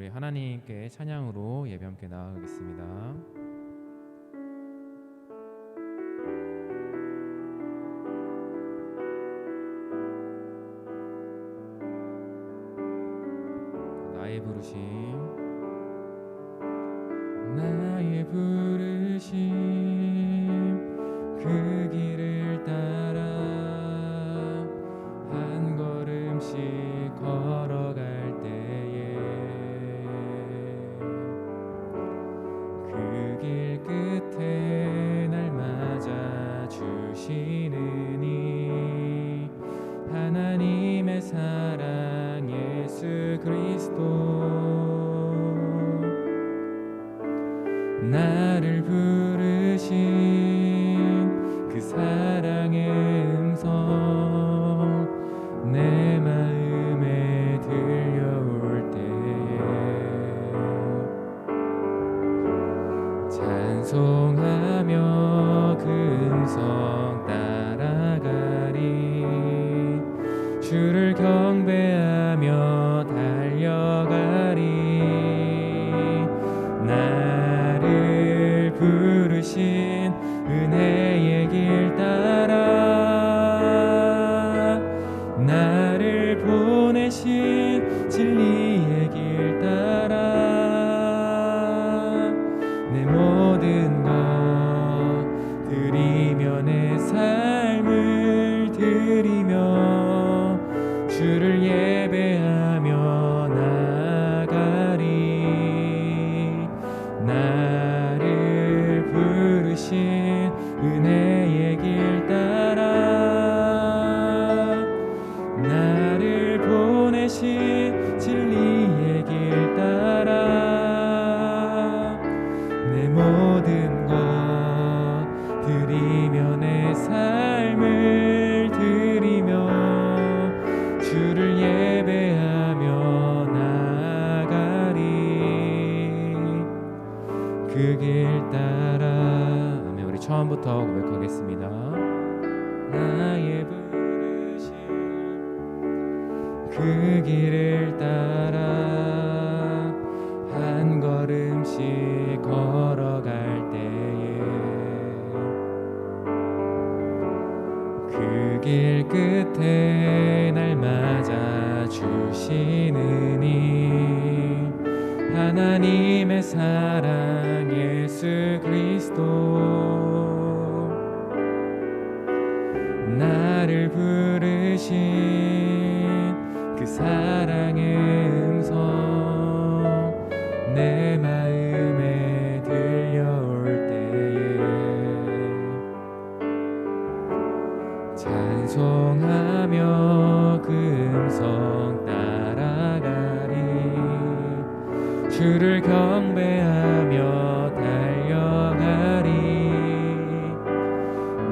우리 하나님께 찬양으로 예배 함께 나아가겠습니다. 나의 부르심, 나의 부르심, 그 길을 따라 한 걸음씩 걸어갈 때에 그 길 끝에 날 맞아 주시느니 하나님의 사랑 예수 그리스도 나를 부르신 그 사랑의 음성 내 마음에 들려올 때에 찬송하며 그 음성 따라가리 주를 경배하며 달려가리 나를 부르신 은혜의 길 따라 나를 보내신 진리의 길 따라 내 모든 것 드리며 내 삶을 드리며 주를 예배하며 나아가리 나를 부르신 은혜의 길 따라 나를 보내신 진리의 길 따라 내 모든 것 드리며 내 삶을 드리며 주를 예배하며 나아가리 그 길 따라. 아멘. 우리 처음부터 고백하겠습니다. 나의 부르심 그 길을 따라 한 걸음씩 걸어갈 때에 그 길 끝에 날 맞아 주시느니 하나님의 사랑 예수 그리스도 나를 부르신 그 사랑의 음성 내 마음에 들려올 때에 찬송하며 그 음성 따라가리 주를 경배하며 달려가리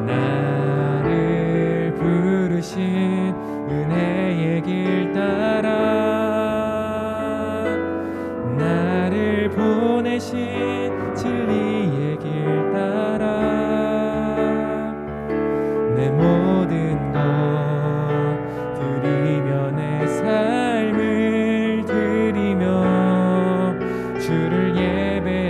나를 부르신 은혜의 길 따라 나를 보내신 진리의 길 따라 내 모든 것 드리며 내 삶을 드리며 주를 예배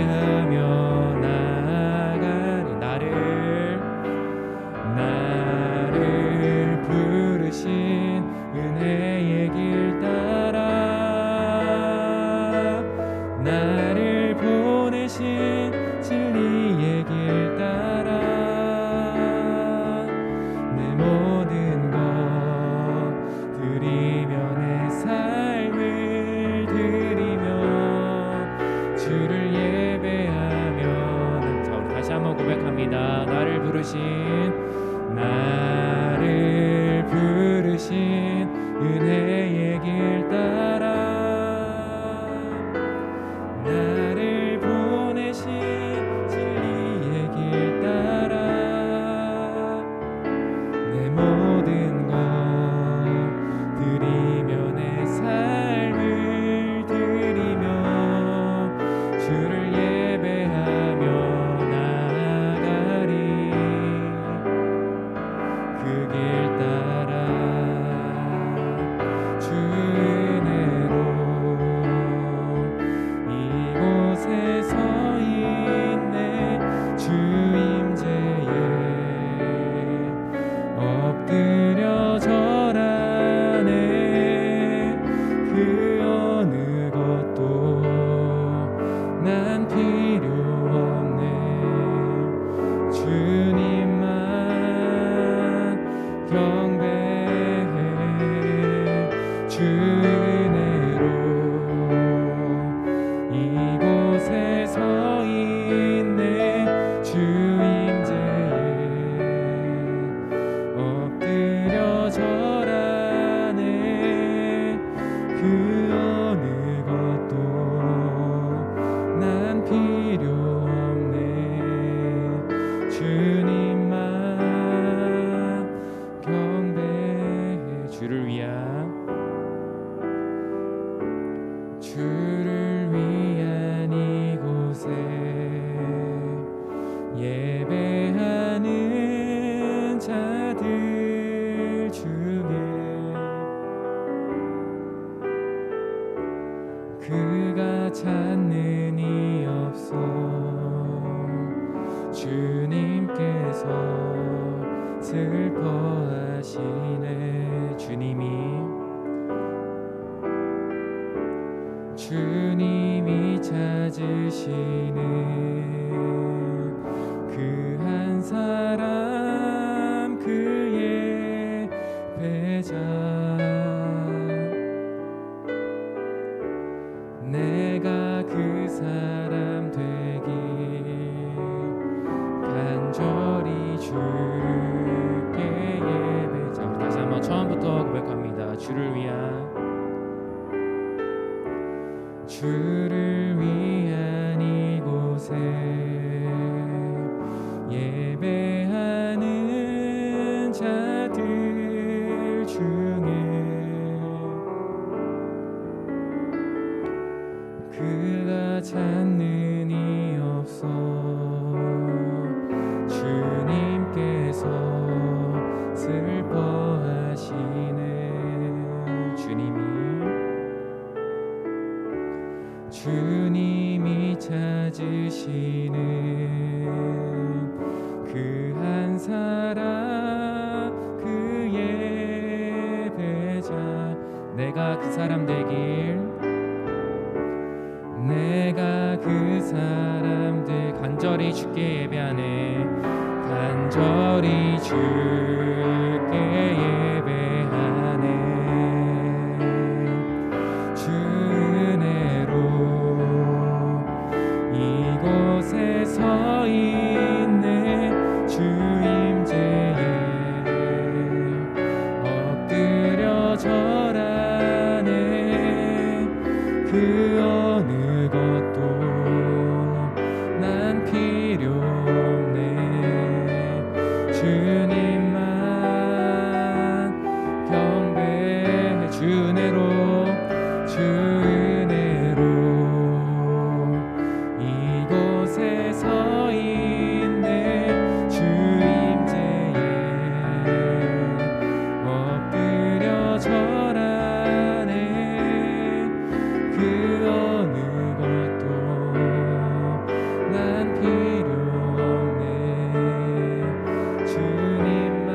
주를 위한 이곳에 예배하는 자들 중에 그가 찾는 이 없어 주님께서 슬퍼하시네. 주님이 찾으시는 그 한 사람 그의 배자 내가 그 사람 되길 간절히 주께 예배자. 우리 다시 한번 처음부터 고백합니다. 주를 위한 이곳에 예배하는 자들 중에 그가 찾는 이 없어 주님께서 슬퍼하시네. 주님이 찾으시는 그 한 사람 그의 배자 내가 그 사람 되길 내가 그 사람 되 간절히 주께 예배하네. 간절히 주께 예배하네. 주 은혜로 이곳에 서 있네. 주 임재에 엎드려 절하네. 그 어느 것도 난 필요 없네. 주님만 경배해. 주 은혜로 이곳에 서 있네. 주 임재에 엎드려 절하네. 그 어느 것도 난 필요 없네. 주님만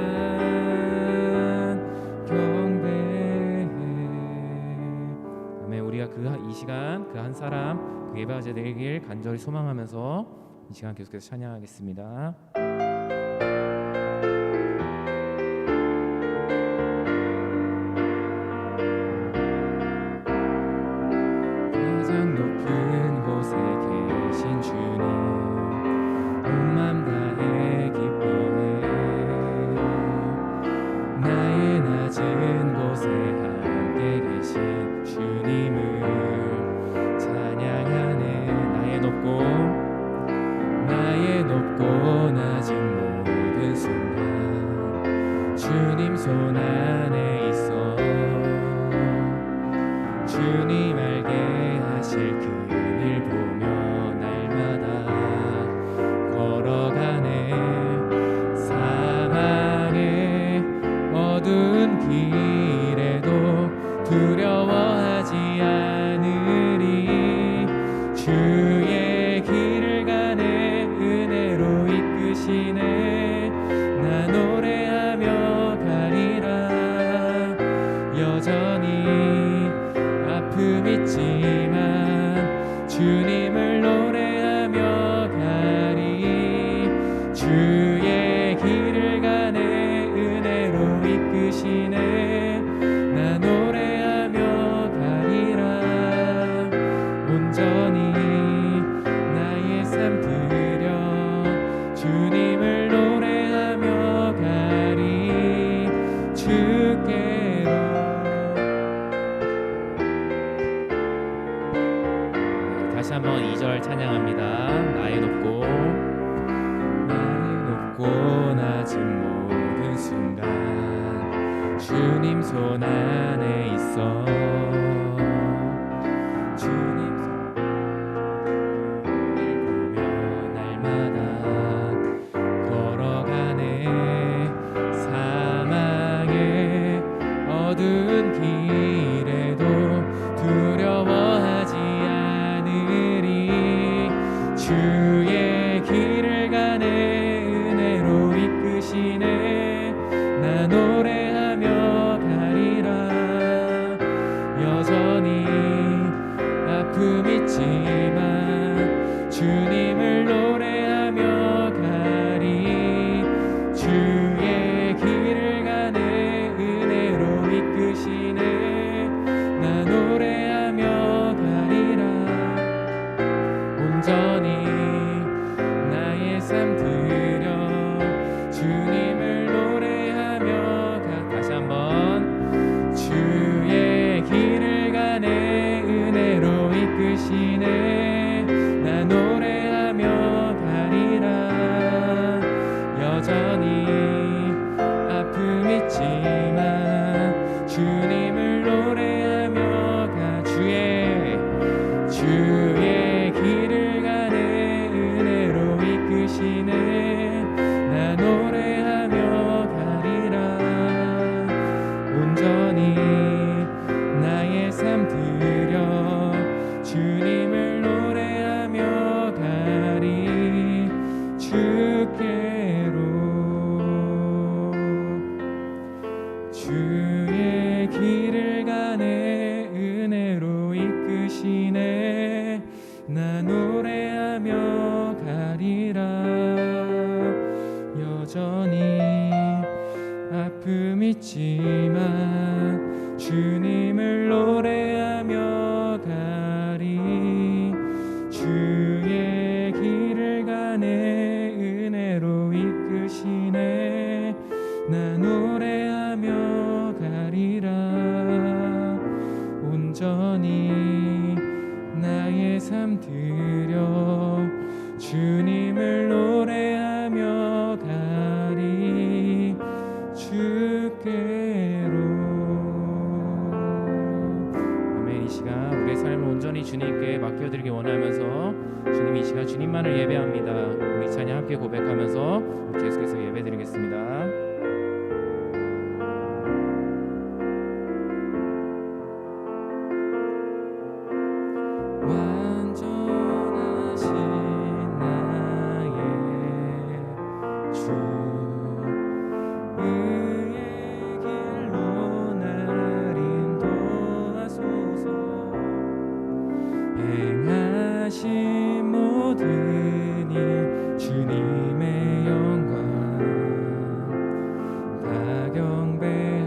경배해. 아멘. 우리가 이 시간 그 한 사람 그 예배자 되길 간절히 소망하면서 이 시간 계속해서 찬양하겠습니다. 가장 높은 곳에 계신 주님 온 맘 다해 기뻐해. 나의 낮은 곳에 함께 계신 주님을 찬양하네. 나의 높고 낮은 모든 순간 주님 손 안에 있어. 주님 알게 하실 그 일 보며 날마다 걸어가네. 사망의 어두운 길에도 두려워하지 않으리. 주의 길을 가네. 은혜로 이끄시네. 나 노래하며 가리라. 여전히 아픔 있지만 주님을 노래하며 가리. 주의 길을 가네. 은혜로 이끄시네. 나 노래하며 가리라. 온전히 나의 삶 드려 주님을 노래하며 가리. 주께로. 다시 한번 2절 찬양합니다. 나의 높고 낮은 모든 순간 주님 손 안에 있어. 이끄시네. 나 노래하며 가리라. 여전히 아픔 있지만 주님을 노래하며 가리. 주의 길을 가네 은혜로 이끄시네. 나 노래하며 가리라. 온전히 나의 삶 드려 주님을 노래하며 가리. 주께로. 아멘. 이 시간 우리의 삶을 온전히 주님께 맡겨드리기 원하면서 주님 이 시간 주님만을 예배합니다. 우리 찬양 함께 고백하면서 계속해서 예배드리겠습니다. 완전하신 나의 주, 의의 길로 날 인도하소서. 행하신 모든 일 주님의 영광 다 경배합니다.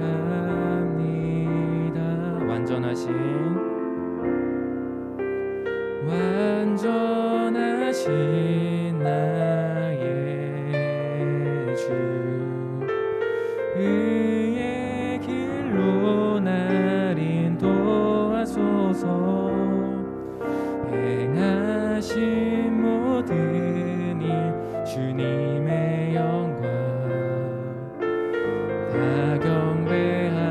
완전하신 나의 주, 의의 길로 날 인도하소서. 행하신 모든 일 주님의 영광 다 경배합니다.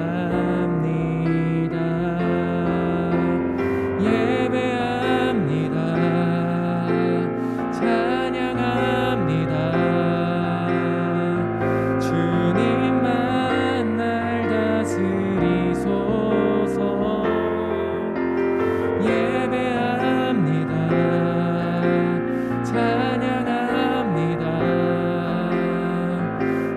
예배합니다. 찬양합니다. 주님만 날 다스리소서. 예배합니다. 찬양합니다.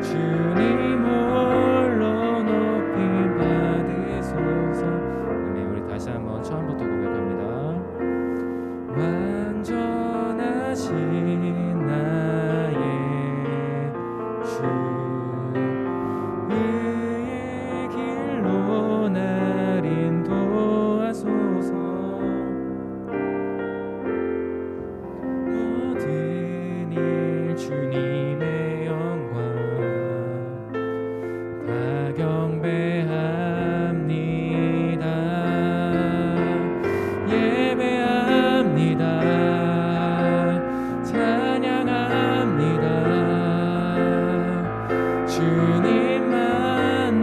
주님 홀로 높임 받으소서. 아멘. 우리 다시 한번 처음부터 고백합니다. 완전하신 나의 주, 의의 길로 날 인도하소서. 모든 일 주님의 영광 다 경배합니다. 예배합니다. 찬양합니다. 주님만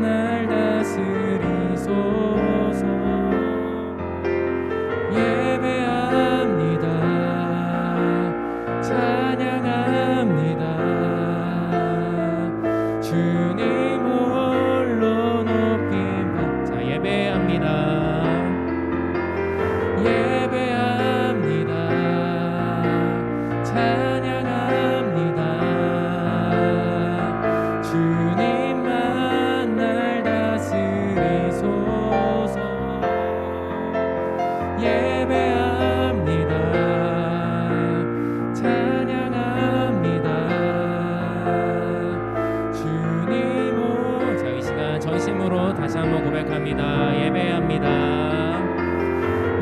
날 다스리소서. 예배합니다. 찬양합니다. 주님 홀로 높임 받. 자, 예배합니다. 예배합니다. 찬양합니다. 주님만 날 다스리소서. 예배합니다. 찬양합니다. 주님 오. 자, 이 시간 전심으로 다시 한번 고백합니다. 예배합니다.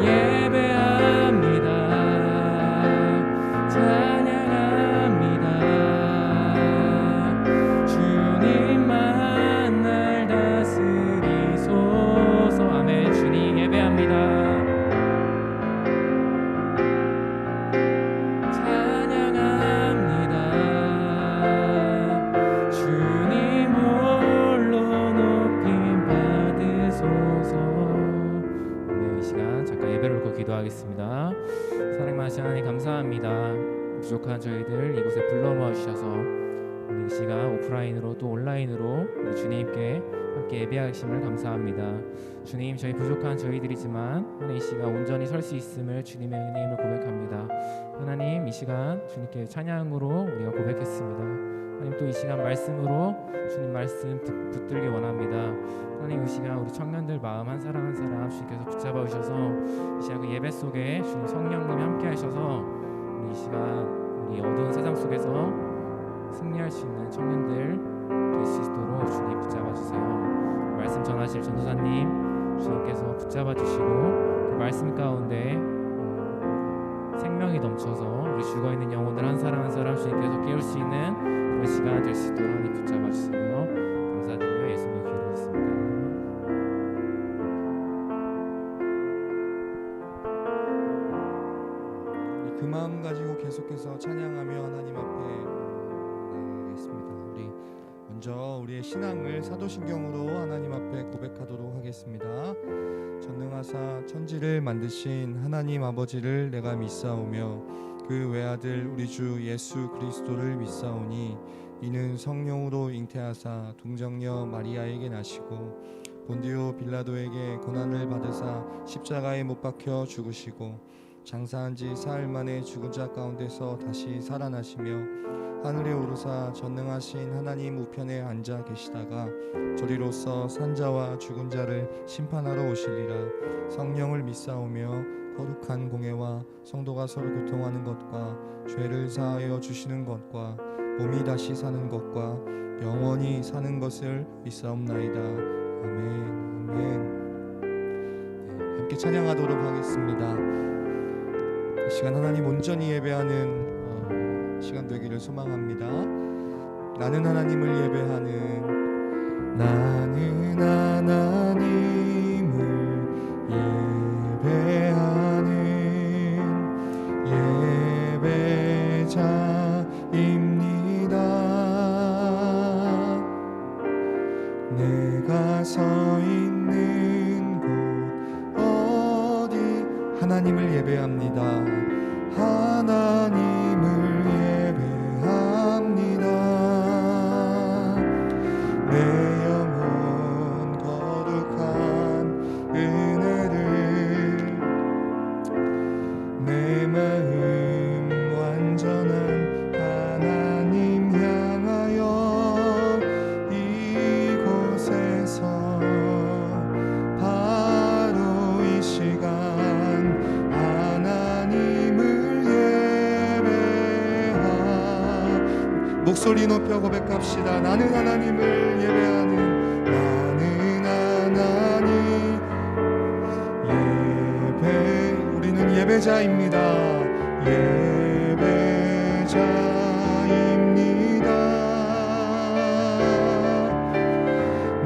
예배합니다. 찬양합니다. 주님만 날 다스리소서. 아멘. 주님 예배합니다. 찬양합니다. 주님 홀로 높임 받으소서. 이 시간 잠깐 예배를 놓고 기도하겠습니다. 사랑 많으신 하나님 감사합니다. 부족한 저희들 이곳에 불러 모아 주셔서 우리 이 시간 오프라인으로 또 온라인으로 우리 주님께 함께 예배하심을 감사합니다. 주님, 저희 부족한 저희들이지만 하나님 이 시간 온전히 설 수 있음을 주님의 은혜임을 고백합니다. 하나님, 이 시간 주님께 찬양으로 우리가 고백했습니다. 하나님 또 이 시간 말씀으로 주님 말씀 붙들기 원합니다. 하나님 이 시간 우리 청년들 마음 한 사람 한 사람 주님께서 붙잡아 주셔서 이 시간 그 예배 속에 주님 성령님이 함께 하셔서 우리 이 시간 우리 어두운 세상 속에서 승리할 수 있는 청년들 될 수 있도록 주님 붙잡아 주세요. 말씀 전하실 전도사님 주님께서 붙잡아 주시고 그 말씀 가운데 생명이 넘쳐서 우리 죽어있는 영혼들 한 사람 한 사람 주님께서 깨울 수 있는 그런 시간 될 수 있도록 하나님 붙잡아 주세요. 감사드리며 예수님의 기도했습니다. 그 마음 가지고 계속해서 찬양하며 하나님 앞에 나아가겠습니다. 우리 먼저 우리의 신앙을 사도신경으로 하나님 앞에 고백하도록 하겠습니다. 전능하사 천지를 만드신 하나님 아버지를 내가 믿사오며 그 외아들 우리 주 예수 그리스도를 믿사오니 이는 성령으로 잉태하사 동정녀 마리아에게 나시고 본디오 빌라도에게 고난을 받으사 십자가에 못 박혀 죽으시고 장사한 지 사흘 만에 죽은 자 가운데서 다시 살아나시며 하늘에 오르사 전능하신 하나님 우편에 앉아 계시다가 저리로서 산자와 죽은 자를 심판하러 오시리라. 성령을 믿사오며 거룩한 공회와 성도가 서로 교통하는 것과 죄를 사하여 주시는 것과 몸이 다시 사는 것과 영원히 사는 것을 믿사옵나이다. 아멘. 아멘. 네, 함께 찬양하도록 하겠습니다. 이 시간 하나님 온전히 예배하는 시간 되기를 소망합니다. 나는 하나님을 예배하는 나는 하나님을 예배하는 예배자입니다. 내가 서 있는 곳 어디 하나님을 예배합니다. 하나님을 예배합니다. 내 영혼 거룩한 은혜를 내 마음 완전한 하나님 향하여 이곳에서 바로 이 시간 목소리 높여 고백합시다. 나는 하나님을 예배하는 나는 하나님 예배 우리는 예배자입니다. 예배자입니다.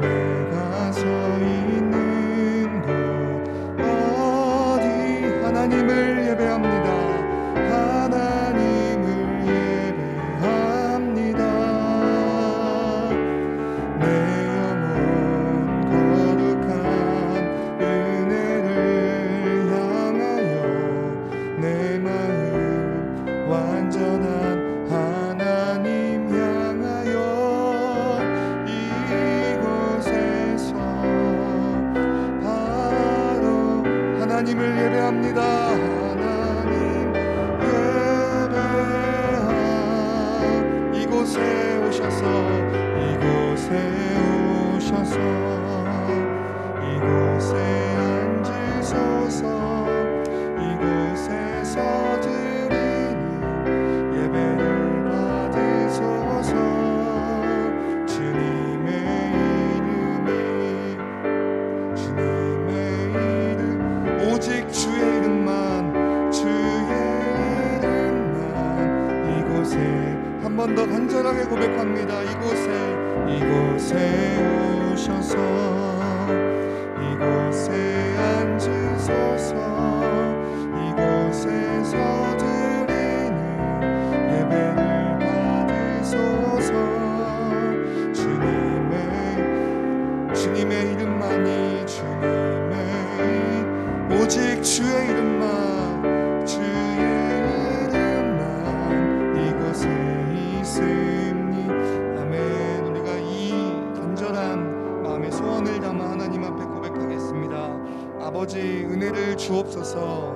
내가 서 있는 곳 어디 하나님을 예배합니다. 하나님을 예배합니다. 내 영혼 거룩한 은혜를 향하여 내 마음 완전한 하나님 향하여 이곳에서 바로 하나님을 예배합니다. 하나님 예배하 이곳에 오셔서 이곳에 앉으소서. 이곳에서 드리는 예배를 받으소서. 주님의 이름 오직 주의 이름만 이곳에 한 번 더 간절하게 고백합니다. 이곳에 오셔서 이곳에 앉으소서. 이곳에서 드리는 예배를 받으소서. 주님의 이름만이 오직 주의 이름만 이곳에 있으니 아멘. 우리가 이 간절한 마음의 소원을 담아 하나님 앞에 고백하겠습니다. 아버지 은혜를 주옵소서.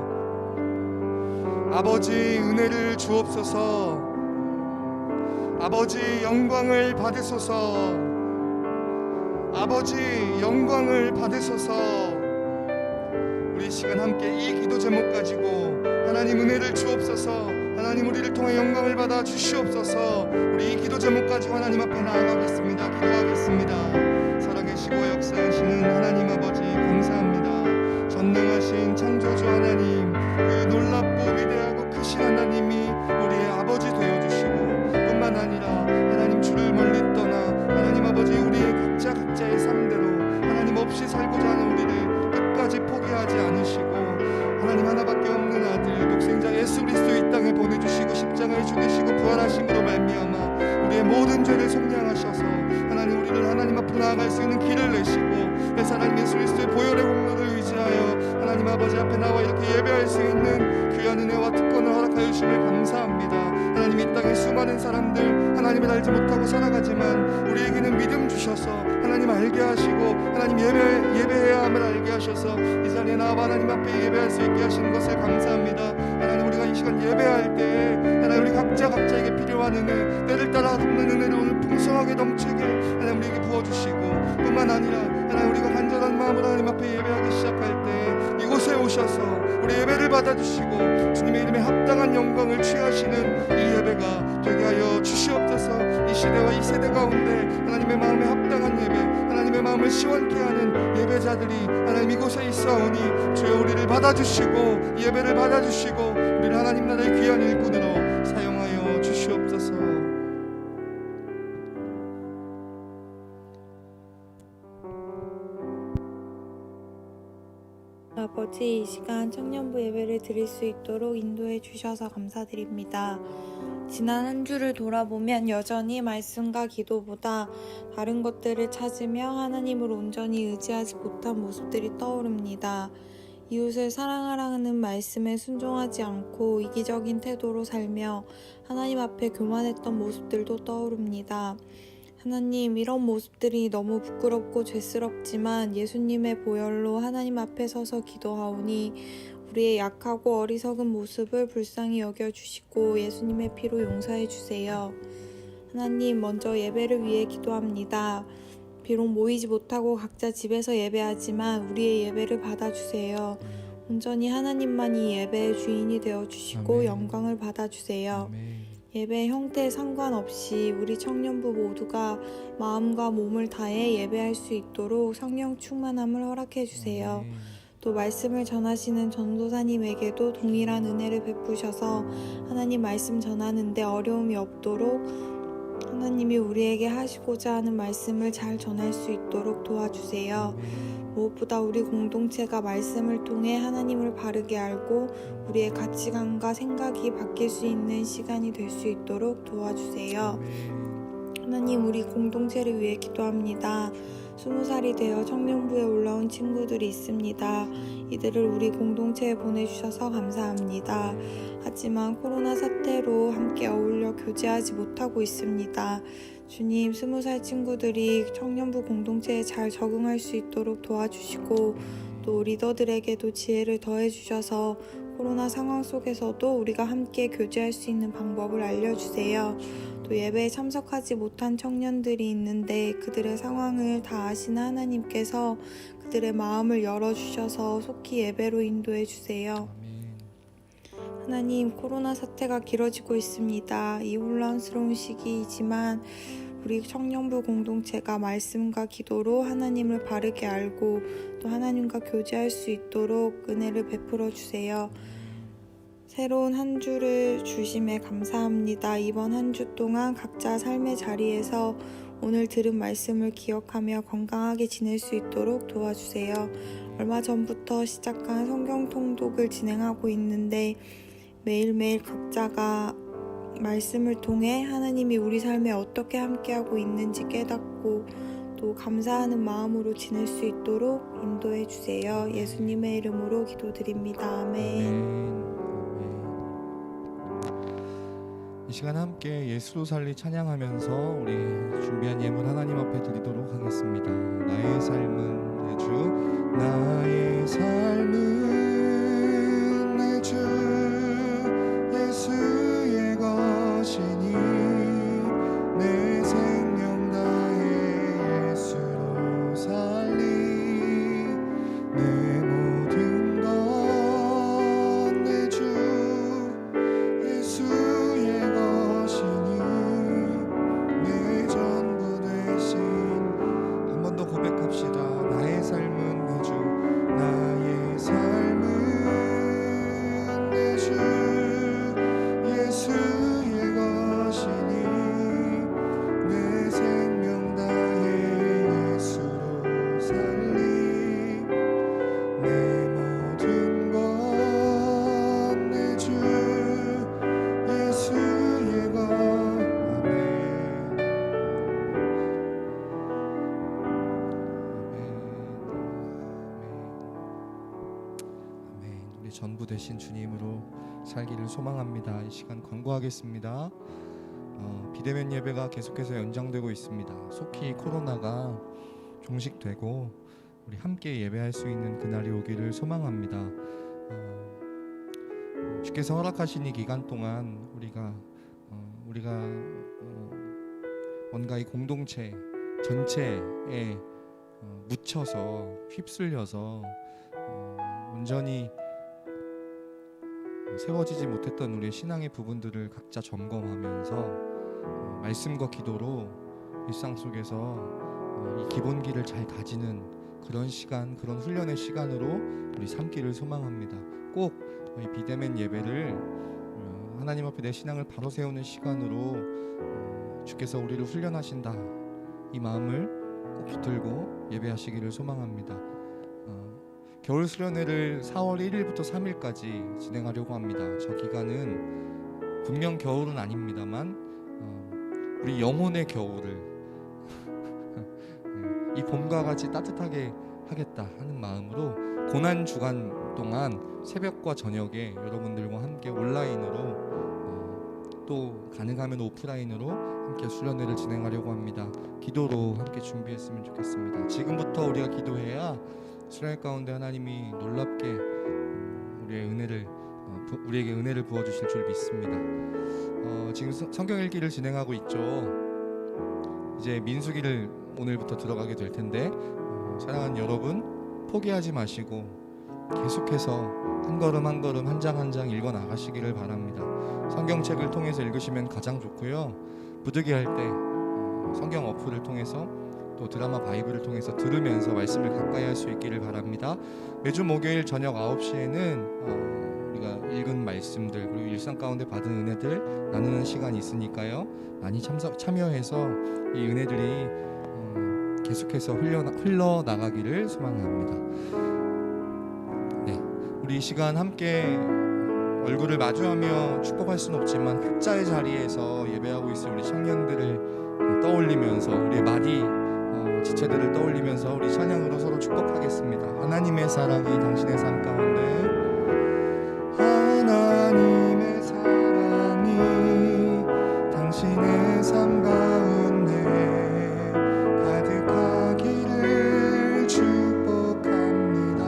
아버지 은혜를 주옵소서. 아버지 영광을 받으소서. 아버지 영광을 받으소서. 우리 시간 함께 이 기도 제목 가지고 하나님 은혜를 주옵소서. 하나님 우리를 통해 영광을 받아 주시옵소서. 우리 이 기도 제목 가지고 하나님 앞에 나아가겠습니다. 기도하겠습니다. 살아계시고 역사하시는 하나님 아버지 감사합니다. 전능하신 창조주 하나님, 그 놀랍고 위대하고 크신 하나님이 우리의 아버지 되어주시고 뿐만 아니라 하나님 주를 멀리 떠나 하나님 아버지 우리의 각자의 삶대로 하나님 없이 살고자 하는 우리를 끝까지 포기하지 않으시고 하나님 하나밖에 없는 아들 독생자 예수 그리스도 이 땅에 보내주시고 십자가에 죽으시고 부활하심으로 말미암아 우리의 모든 죄를 속량하셔서 하나님 우리를 하나님 앞으로 나아갈 수 있는 길을 내시고 그래서 하나님 예수 그리스도의 보혈의 공로를 의지하여 하나님 아버지 앞에 나와 이렇게 예배할 수 있는 귀한 은혜와 특권을 허락하여 주심을 감사합니다. 하나님 이 땅에 수많은 사람들 하나님을 알지 못하고 살아가지만 우리에게는 믿음 주셔서 하나님 알게 하시고 하나님 예배해야 함을 알게 하셔서 이 자리에 나와 하나님 앞에 예배할 수 있게 하시는 것을 감사합니다. 하나님 우리가 이 시간 예배할 때 하나님 우리 각자에게 필요한 은혜 때를 따라 덮는 은혜를 오늘 풍성하게 넘치게 하나님 우리에게 부어주시고 뿐만 아니라 하나님 우리가 간절한 마음으로 하나님 앞에 예배하기 시작할 때 이곳에 오셔서 우리 예배를 받아주시고 주님의 이름에 합당한 영광을 취하시는 이 예배가 되게 하여 주시옵소서. 이 시대와 이 세대 가운데 하나님의 마음에 합당한 예배 하나님의 마음을 시원케 하는 예배자들이 하나님 이곳에 있사오니 주여 우리를 받아주시고 예배를 받아주시고 우리를 하나님 나라의 귀한 일꾼으로 사용하여 주시옵소서. 아버지, 이 시간 청년부 예배를 드릴 수 있도록 인도해 주셔서 감사드립니다. 지난 한 주를 돌아보면 여전히 말씀과 기도보다 다른 것들을 찾으며 하나님을 온전히 의지하지 못한 모습들이 떠오릅니다. 이웃을 사랑하라는 말씀에 순종하지 않고 이기적인 태도로 살며 하나님 앞에 교만했던 모습들도 떠오릅니다. 하나님, 이런 모습들이 너무 부끄럽고 죄스럽지만 예수님의 보혈로 하나님 앞에 서서 기도하오니 우리의 약하고 어리석은 모습을 불쌍히 여겨주시고 예수님의 피로 용서해 주세요. 하나님, 먼저 예배를 위해 기도합니다. 비록 모이지 못하고 각자 집에서 예배하지만 우리의 예배를 받아주세요. 온전히 하나님만이 예배의 주인이 되어주시고 아멘. 영광을 받아주세요. 아멘. 예배의 형태에 상관없이 우리 청년부 모두가 마음과 몸을 다해 예배할 수 있도록 성령 충만함을 허락해 주세요. 아멘. 또 말씀을 전하시는 전도사님에게도 동일한 은혜를 베푸셔서 하나님 말씀 전하는데 어려움이 없도록 하나님이 우리에게 하시고자 하는 말씀을 잘 전할 수 있도록 도와주세요. 무엇보다 우리 공동체가 말씀을 통해 하나님을 바르게 알고 우리의 가치관과 생각이 바뀔 수 있는 시간이 될 수 있도록 도와주세요. 하나님, 우리 공동체를 위해 기도합니다. 20살이 되어 청년부에 올라온 친구들이 있습니다. 이들을 우리 공동체에 보내주셔서 감사합니다. 하지만 코로나 사태로 함께 어울려 교제하지 못하고 있습니다. 주님, 20살 친구들이 청년부 공동체에 잘 적응할 수 있도록 도와주시고 또 리더들에게도 지혜를 더해주셔서 코로나 상황 속에서도 우리가 함께 교제할 수 있는 방법을 알려주세요. 또 예배에 참석하지 못한 청년들이 있는데 그들의 상황을 다 아시는 하나님께서 그들의 마음을 열어주셔서 속히 예배로 인도해 주세요. 하나님, 코로나 사태가 길어지고 있습니다. 이 혼란스러운 시기이지만 우리 청년부 공동체가 말씀과 기도로 하나님을 바르게 알고 또 하나님과 교제할 수 있도록 은혜를 베풀어 주세요. 새로운 한 주를 주심에 감사합니다. 이번 한 주 동안 각자 삶의 자리에서 오늘 들은 말씀을 기억하며 건강하게 지낼 수 있도록 도와주세요. 얼마 전부터 시작한 성경 통독을 진행하고 있는데 매일매일 각자가 말씀을 통해 하나님이 우리 삶에 어떻게 함께하고 있는지 깨닫고 또 감사하는 마음으로 지낼 수 있도록 인도해 주세요. 예수님의 이름으로 기도드립니다. 아멘. 이 시간 함께 예수로 살리 찬양하면서 우리 준비한 예물 하나님 앞에 드리도록 하겠습니다. 나의 삶은 내 주, 나의 삶은 내 주 예수의 것이니 되신 주님으로 살기를 소망합니다. 이 시간 광고하겠습니다. 비대면 예배가 계속해서 연장되고 있습니다. 속히 코로나가 종식되고 우리 함께 예배할 수 있는 그날이 오기를 소망합니다. 주께서 허락하신 이 기간 동안 우리가 뭔가 이 공동체 전체에 묻혀서 휩쓸려서 온전히 세워지지 못했던 우리의 신앙의 부분들을 각자 점검하면서 말씀과 기도로 일상 속에서 이 기본기를 잘 다지는 그런 시간, 그런 훈련의 시간으로 우리 삼기를 소망합니다. 꼭 이 비대면 예배를 하나님 앞에 내 신앙을 바로 세우는 시간으로 주께서 우리를 훈련하신다, 이 마음을 꼭 붙들고 예배하시기를 소망합니다. 겨울 수련회를 4월 1일부터 3일까지 진행하려고 합니다. 저 기간은 분명 겨울은 아닙니다만 우리 영혼의 겨울을 이 봄과 같이 따뜻하게 하겠다 하는 마음으로 고난 주간 동안 새벽과 저녁에 여러분들과 함께 온라인으로 또 가능하면 오프라인으로 함께 수련회를 진행하려고 합니다. 기도로 함께 준비했으면 좋겠습니다. 지금부터 우리가 기도해야 수련회 가운데 하나님이 놀랍게 우리에게 은혜를 부어주실 줄 믿습니다. 지금 성경 읽기를 진행하고 있죠. 이제 민수기를 오늘부터 들어가게 될 텐데 사랑하는 여러분, 포기하지 마시고 계속해서 한 걸음 한 걸음 한 장 한 장 읽어 나가시기를 바랍니다. 성경책을 통해서 읽으시면 가장 좋고요. 부득이할 때 성경 어플을 통해서 또 드라마 바이블을 통해서 들으면서 말씀을 가까이 할 수 있기를 바랍니다. 매주 목요일 저녁 9시에는 우리가 읽은 말씀들 그리고 일상 가운데 받은 은혜들 나누는 시간이 있으니까요. 많이 참여해서 이 은혜들이 계속해서 흘러나가기를 소망합니다. 네, 우리 이 시간 함께 얼굴을 마주하며 축복할 수는 없지만 각자의 자리에서 예배하고 있을 우리 청년들을 떠올리면서 우리의 마디 지체들을 떠올리면서 우리 찬양으로 서로 축복하겠습니다. 하나님의 사랑이 당신의 삶 가운데, 하나님의 사랑이 당신의 삶 가운데 가득하기를 축복합니다.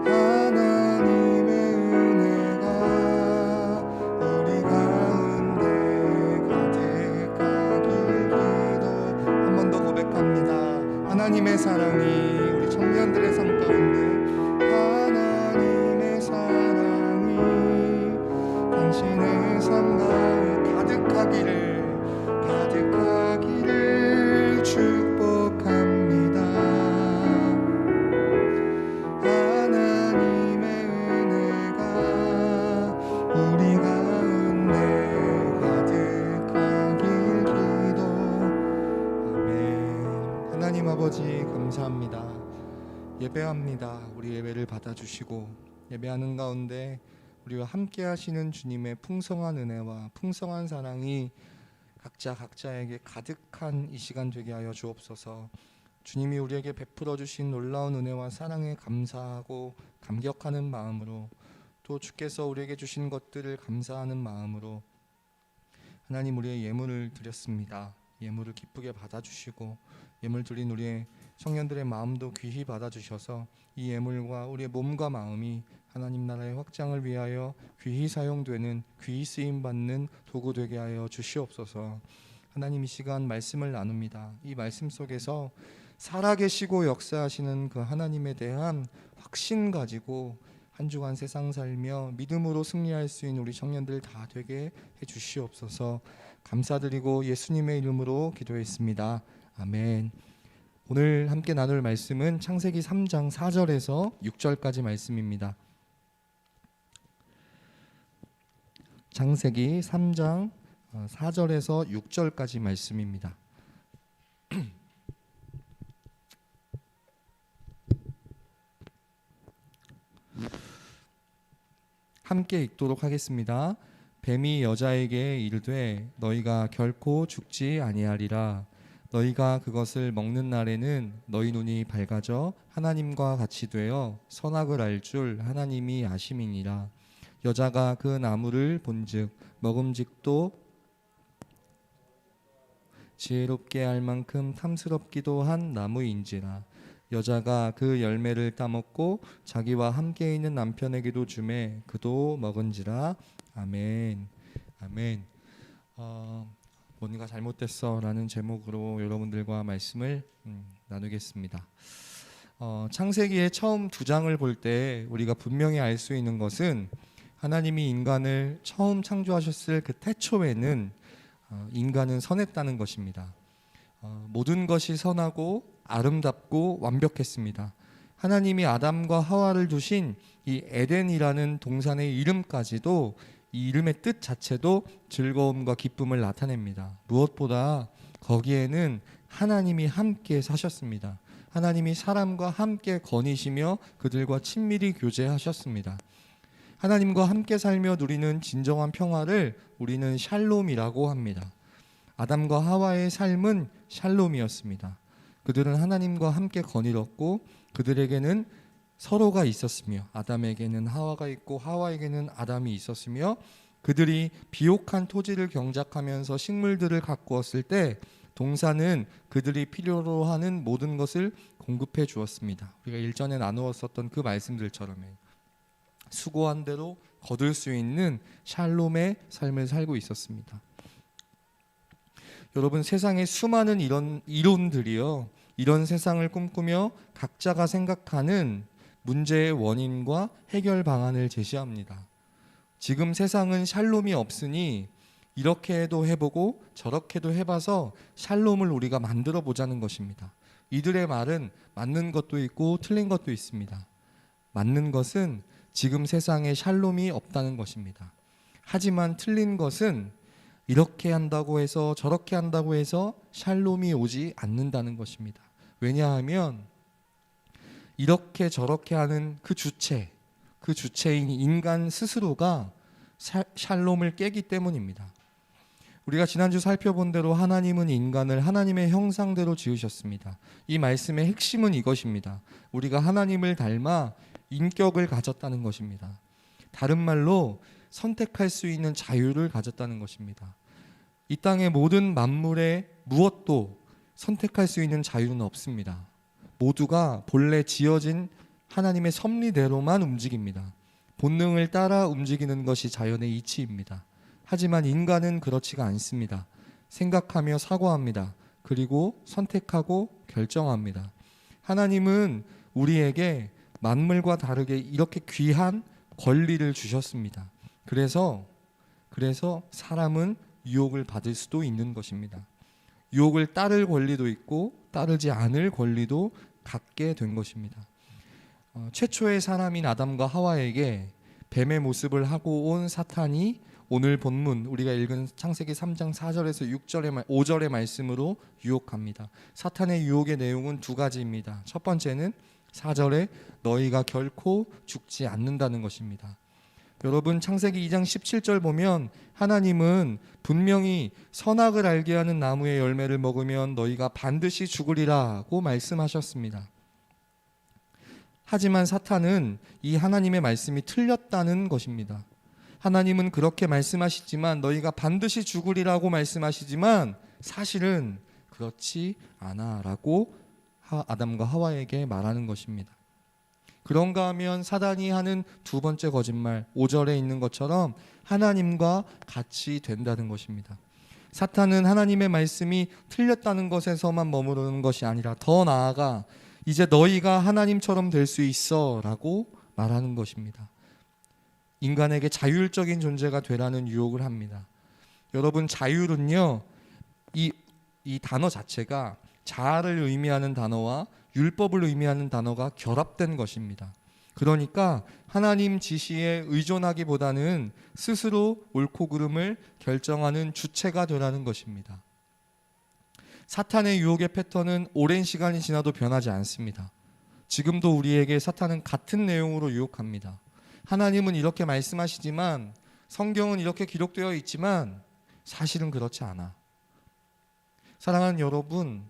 하나님의 은혜가 우리 가운데 가득하길 기도. 한 번 더 고백합니다. 하나님의 사랑이 우리 청년들의 삶 가운데, 하나님의 사랑이 당신의 삶 가운데 가득하기를 축복합니다. 하나님의 은혜가 우리 가운데 가득하길 기도. 아멘. 하나님 아버지 감사합니다. 예배합니다. 우리 예배를 받아주시고 예배하는 가운데 우리와 함께 하시는 주님의 풍성한 은혜와 풍성한 사랑이 각자에게 가득한 이 시간 되게 하여 주옵소서. 주님이 우리에게 베풀어 주신 놀라운 은혜와 사랑에 감사하고 감격하는 마음으로, 또 주께서 우리에게 주신 것들을 감사하는 마음으로 하나님 우리의 예물을 드렸습니다. 예물을 기쁘게 받아주시고 예물 드린 우리의 청년들의 마음도 귀히 받아주셔서 이 예물과 우리의 몸과 마음이 하나님 나라의 확장을 위하여 귀히 사용되는, 귀히 쓰임받는 도구 되게 하여 주시옵소서. 하나님 이 시간 말씀을 나눕니다. 이 말씀 속에서 살아계시고 역사하시는 그 하나님에 대한 확신 가지고 한 주간 세상 살며 믿음으로 승리할 수 있는 우리 청년들 다 되게 해 주시옵소서. 감사드리고 예수님의 이름으로 기도했습니다. 아멘. 오늘 함께 나눌 말씀은 창세기 3장 4절에서 6절까지 말씀입니다. 창세기 3장 4절에서 6절까지 말씀입니다. 함께 읽도록 하겠습니다. 뱀이 여자에게 이르되 너희가 결코 죽지 아니하리라. 너희가 그것을 먹는 날에는 너희 눈이 밝아져 하나님과 같이 되어 선악을 알 줄 하나님이 아심이니라. 여자가 그 나무를 본즉 먹음직도 지혜롭게 알 만큼 탐스럽기도 한 나무인지라. 여자가 그 열매를 따먹고 자기와 함께 있는 남편에게도 주매 그도 먹은지라. 아멘. 아멘. 뭔가 잘못됐어라는 제목으로 여러분들과 말씀을 나누겠습니다. 창세기의 처음 2장을 볼 때 우리가 분명히 알 수 있는 것은 하나님이 인간을 처음 창조하셨을 그 태초에는 인간은 선했다는 것입니다. 모든 것이 선하고 아름답고 완벽했습니다. 하나님이 아담과 하와를 두신 이 에덴이라는 동산의 이름까지도, 이 이름의 뜻 자체도 즐거움과 기쁨을 나타냅니다. 무엇보다 거기에는 하나님이 함께 사셨습니다. 하나님이 사람과 함께 거니시며 그들과 친밀히 교제하셨습니다. 하나님과 함께 살며 누리는 진정한 평화를 우리는 샬롬이라고 합니다. 아담과 하와의 삶은 샬롬이었습니다. 그들은 하나님과 함께 거닐었고 그들에게는 서로가 있었으며, 아담에게는 하와가 있고 하와에게는 아담이 있었으며, 그들이 비옥한 토지를 경작하면서 식물들을 가꾸었을 때 동산은 그들이 필요로 하는 모든 것을 공급해 주었습니다. 우리가 일전에 나누었었던 그 말씀들처럼요. 수고한 대로 거둘 수 있는 샬롬의 삶을 살고 있었습니다. 여러분, 세상에 수많은 이런 이론들이요, 이런 세상을 꿈꾸며 각자가 생각하는 문제의 원인과 해결 방안을 제시합니다. 지금 세상은 샬롬이 없으니 이렇게 해도 해보고 저렇게도 해봐서 샬롬을 우리가 만들어 보자는 것입니다. 이들의 말은 맞는 것도 있고 틀린 것도 있습니다. 맞는 것은 지금 세상에 샬롬이 없다는 것입니다. 하지만 틀린 것은 이렇게 한다고 해서 저렇게 한다고 해서 샬롬이 오지 않는다는 것입니다. 왜냐하면 이렇게 저렇게 하는 그 주체인 인간 스스로가 샬롬을 깨기 때문입니다. 우리가 지난주 살펴본 대로 하나님은 인간을 하나님의 형상대로 지으셨습니다. 이 말씀의 핵심은 이것입니다. 우리가 하나님을 닮아 인격을 가졌다는 것입니다. 다른 말로 선택할 수 있는 자유를 가졌다는 것입니다. 이 땅의 모든 만물의 무엇도 선택할 수 있는 자유는 없습니다. 모두가 본래 지어진 하나님의 섭리대로만 움직입니다. 본능을 따라 움직이는 것이 자연의 이치입니다. 하지만 인간은 그렇지가 않습니다. 생각하며 사고합니다. 그리고 선택하고 결정합니다. 하나님은 우리에게 만물과 다르게 이렇게 귀한 권리를 주셨습니다. 그래서 사람은 유혹을 받을 수도 있는 것입니다. 유혹을 따를 권리도 있고 따르지 않을 권리도 갖게 된 것입니다. 최초의 사람인 아담과 하와에게 뱀의 모습을 하고 온 사탄이 오늘 본문 우리가 읽은 창세기 3장 4절에서 5절의 말씀으로 유혹합니다. 사탄의 유혹의 내용은 두 가지입니다. 첫 번째는 4절에 너희가 결코 죽지 않는다는 것입니다. 여러분, 창세기 2장 17절 보면 하나님은 분명히 선악을 알게 하는 나무의 열매를 먹으면 너희가 반드시 죽으리라고 말씀하셨습니다. 하지만 사탄은 이 하나님의 말씀이 틀렸다는 것입니다. 하나님은 그렇게 말씀하시지만, 너희가 반드시 죽으리라고 말씀하시지만 사실은 그렇지 않아 라고 아담과 하와에게 말하는 것입니다. 그런가 하면 사단이 하는 두 번째 거짓말, 5절에 있는 것처럼 하나님과 같이 된다는 것입니다. 사탄은 하나님의 말씀이 틀렸다는 것에서만 머무르는 것이 아니라 더 나아가 이제 너희가 하나님처럼 될 수 있어 라고 말하는 것입니다. 인간에게 자율적인 존재가 되라는 유혹을 합니다. 여러분, 자율은요, 이 단어 자체가 자아를 의미하는 단어와 율법을 의미하는 단어가 결합된 것입니다. 그러니까 하나님 지시에 의존하기보다는 스스로 옳고 그름을 결정하는 주체가 되라는 것입니다. 사탄의 유혹의 패턴은 오랜 시간이 지나도 변하지 않습니다. 지금도 우리에게 사탄은 같은 내용으로 유혹합니다. 하나님은 이렇게 말씀하시지만, 성경은 이렇게 기록되어 있지만 사실은 그렇지 않아. 사랑하는 여러분,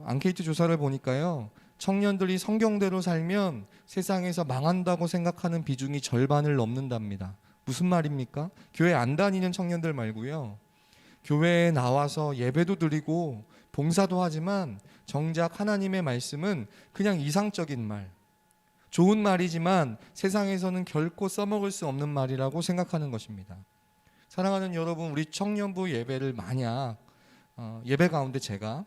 앙케이트 조사를 보니까요, 청년들이 성경대로 살면 세상에서 망한다고 생각하는 비중이 절반을 넘는답니다. 무슨 말입니까? 교회 안 다니는 청년들 말고요, 교회에 나와서 예배도 드리고 봉사도 하지만 정작 하나님의 말씀은 그냥 이상적인 말, 좋은 말이지만 세상에서는 결코 써먹을 수 없는 말이라고 생각하는 것입니다. 사랑하는 여러분, 우리 청년부 예배를 만약 예배 가운데 제가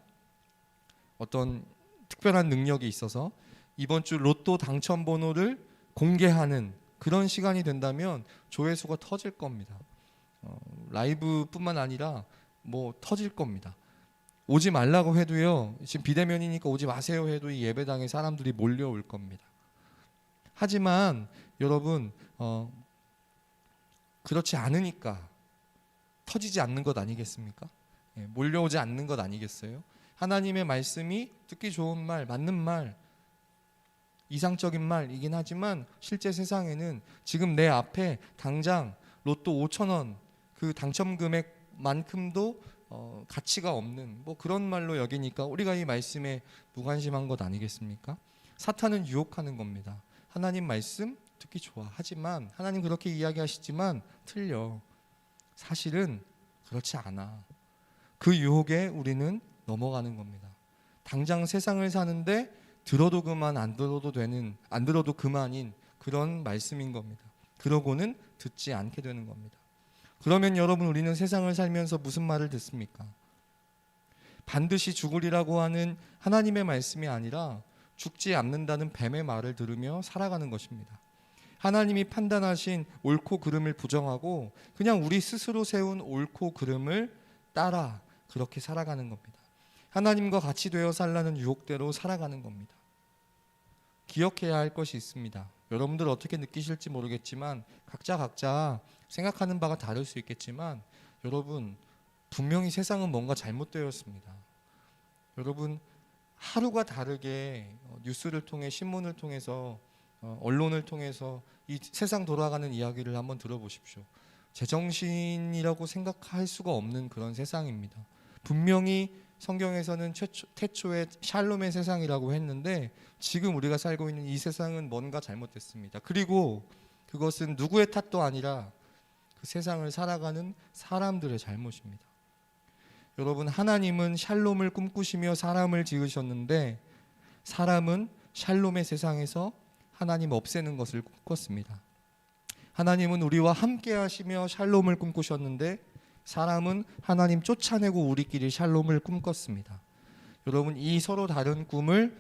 어떤 특별한 능력이 있어서 이번 주 로또 당첨 번호를 공개하는 그런 시간이 된다면 조회수가 터질 겁니다. 라이브뿐만 아니라 뭐 터질 겁니다. 오지 말라고 해도요, 지금 비대면이니까 오지 마세요 해도 이 예배당에 사람들이 몰려올 겁니다. 하지만 여러분, 그렇지 않으니까 터지지 않는 것 아니겠습니까? 몰려오지 않는 것 아니겠어요? 하나님의 말씀이 듣기 좋은 말, 맞는 말, 이상적인 말이긴 하지만 실제 세상에는 지금 내 앞에 당장 로또 5,000원 그 당첨 금액만큼도 가치가 없는 뭐 그런 말로 여기니까 우리가 이 말씀에 무관심한 것 아니겠습니까? 사탄은 유혹하는 겁니다. 하나님 말씀 듣기 좋아. 하지만 하나님 그렇게 이야기하시지만 틀려. 사실은 그렇지 않아. 그 유혹에 우리는 넘어가는 겁니다. 당장 세상을 사는데 들어도 그만 안 들어도 되는, 안 들어도 그만인 그런 말씀인 겁니다. 그러고는 듣지 않게 되는 겁니다. 그러면 여러분, 우리는 세상을 살면서 무슨 말을 듣습니까? 반드시 죽으리라고 하는 하나님의 말씀이 아니라 죽지 않는다는 뱀의 말을 들으며 살아가는 것입니다. 하나님이 판단하신 옳고 그름을 부정하고 그냥 우리 스스로 세운 옳고 그름을 따라 그렇게 살아가는 겁니다. 하나님과 같이 되어 살라는 유혹대로 살아가는 겁니다. 기억해야 할 것이 있습니다. 여러분들 어떻게 느끼실지 모르겠지만 각자 생각하는 바가 다를 수 있겠지만 여러분, 분명히 세상은 뭔가 잘못되었습니다. 여러분, 하루가 다르게 뉴스를 통해, 신문을 통해서, 언론을 통해서 이 세상 돌아가는 이야기를 한번 들어보십시오. 제정신이라고 생각할 수가 없는 그런 세상입니다. 분명히 성경에서는 태초에 샬롬의 세상이라고 했는데 지금 우리가 살고 있는 이 세상은 뭔가 잘못됐습니다. 그리고 그것은 누구의 탓도 아니라 그 세상을 살아가는 사람들의 잘못입니다. 여러분, 하나님은 샬롬을 꿈꾸시며 사람을 지으셨는데 사람은 샬롬의 세상에서 하나님 없애는 것을 꿈꿨습니다. 하나님은 우리와 함께 하시며 샬롬을 꿈꾸셨는데 사람은 하나님 쫓아내고 우리끼리 샬롬을 꿈꿨습니다. 여러분, 이 서로 다른 꿈을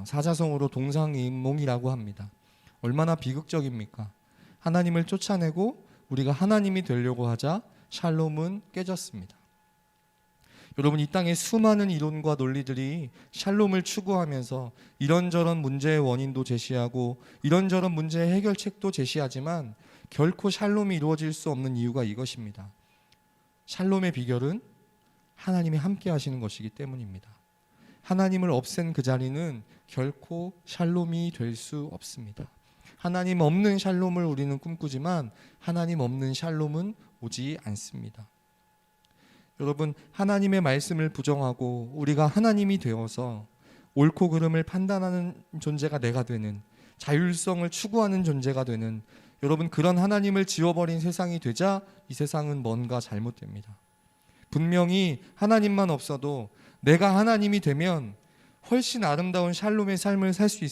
사자성어로 동상이몽이라고 합니다. 얼마나 비극적입니까? 하나님을 쫓아내고 우리가 하나님이 되려고 하자 샬롬은 깨졌습니다. 여러분, 이 땅에 수많은 이론과 논리들이 샬롬을 추구하면서 이런저런 문제의 원인도 제시하고 이런저런 문제의 해결책도 제시하지만 결코 샬롬이 이루어질 수 없는 이유가 이것입니다. 샬롬의 비결은 하나님이 함께 하시는 것이기 때문입니다. 하나님을 없앤 그 자리는 결코 샬롬이 될 수 없습니다. 하나님 없는 샬롬을 우리는 꿈꾸지만 하나님 없는 샬롬은 오지 않습니다. 여러분, 하나님의 말씀을 부정하고 우리가 하나님이 되어서 옳고 그름을 판단하는 존재가 내가 되는, 자율성을 추구하는 존재가 되는, 여러분, 그런 하나님을 지워버린 세상이 되자 이 세상은 뭔가 잘못됩니다. 분명히 하나님만 없어도 내가 하나님이 되면 훨씬 아름다운 샬롬의 삶을 살 수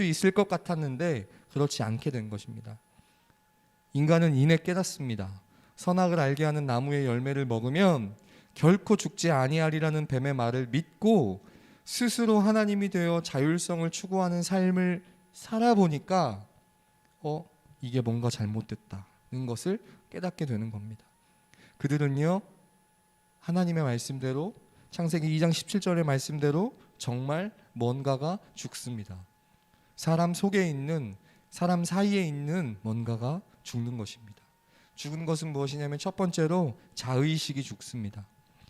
있을 것 같았는데 그렇지 않게 된 것입니다. 인간은 이내 깨닫습니다. 선악을 알게 하는 나무의 열매를 먹으면 결코 죽지 아니하리라는 뱀의 말을 믿고 스스로 하나님이 되어 자율성을 추구하는 삶을 살아보니까 이게 뭔가 잘못됐다는 것을 깨닫게 되는 겁니다. 그들은요, 하나님의 말씀대로, 창세기 2장 17절의 말씀대로 정말 뭔가가 죽습니다. 사람 속에 있는, 사람 사이에 있는 뭔가가 죽는 것입니다. 죽은 것은 무엇이냐면 첫 번째로 자의식이 죽습니다.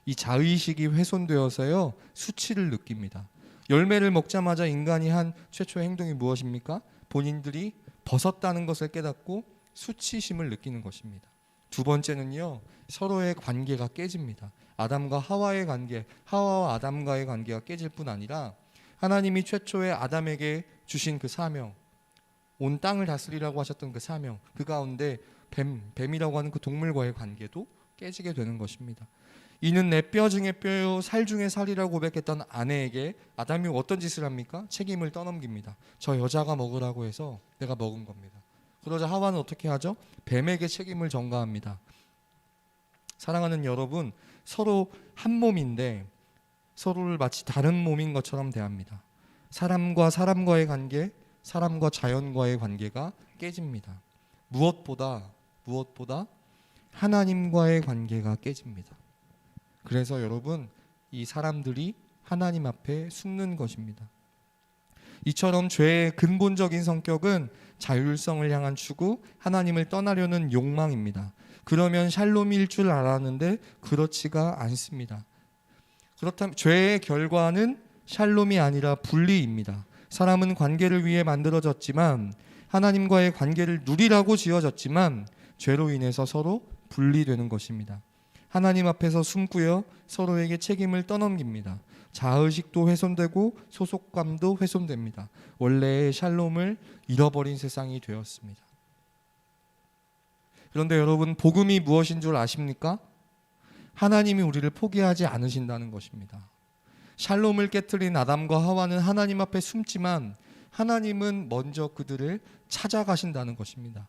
이 자의식이 훼손되어서요, 수치를 느낍니다. 열매를 먹자마자 인간이 한 최초의 행동이 무엇입니까? 본인들이 벗었다는 것을 깨닫고 수치심을 느끼는 것입니다. 두 번째는요, 서로의 관계가 깨집니다. 아담과 하와의 관계, 하와와 아담과의 관계가 깨질 뿐 아니라 하나님이 최초에 아담에게 주신 그 사명, 온 땅을 다스리라고 하셨던 그 사명, 그 가운데 뱀이라고 하는 그 동물과의 관계도 깨지게 되는 것입니다. 이는 내 뼈 중에 뼈요 살 중에 살이라고 고백했던 아내에게 아담이 어떤 짓을 합니까? 책임을 떠넘깁니다. 저 여자가 먹으라고 해서 내가 먹은 겁니다. 그러자 하와는 어떻게 하죠? 뱀에게 책임을 전가합니다. 사랑하는 여러분, 서로 한 몸인데 서로를 마치 다른 몸인 것처럼 대합니다. 사람과 사람과의 관계, 사람과 자연과의 관계가 깨집니다. 무엇보다 하나님과의 관계가 깨집니다. 그래서 여러분, 이 사람들이 하나님 앞에 숨는 것입니다. 이처럼 죄의 근본적인 성격은 자율성을 향한 추구, 하나님을 떠나려는 욕망입니다. 그러면 샬롬일 줄 알았는데 그렇지가 않습니다. 그렇다면 죄의 결과는 샬롬이 아니라 분리입니다. 사람은 관계를 위해 만들어졌지만, 하나님과의 관계를 누리라고 지어졌지만 죄로 인해서 서로 분리되는 것입니다. 하나님 앞에서 숨고요, 서로에게 책임을 떠넘깁니다. 자의식도 훼손되고 소속감도 훼손됩니다. 원래의 샬롬을 잃어버린 세상이 되었습니다. 그런데 여러분, 복음이 무엇인 줄 아십니까? 하나님이 우리를 포기하지 않으신다는 것입니다. 샬롬을 깨트린 아담과 하와는 하나님 앞에 숨지만 하나님은 먼저 그들을 찾아가신다는 것입니다.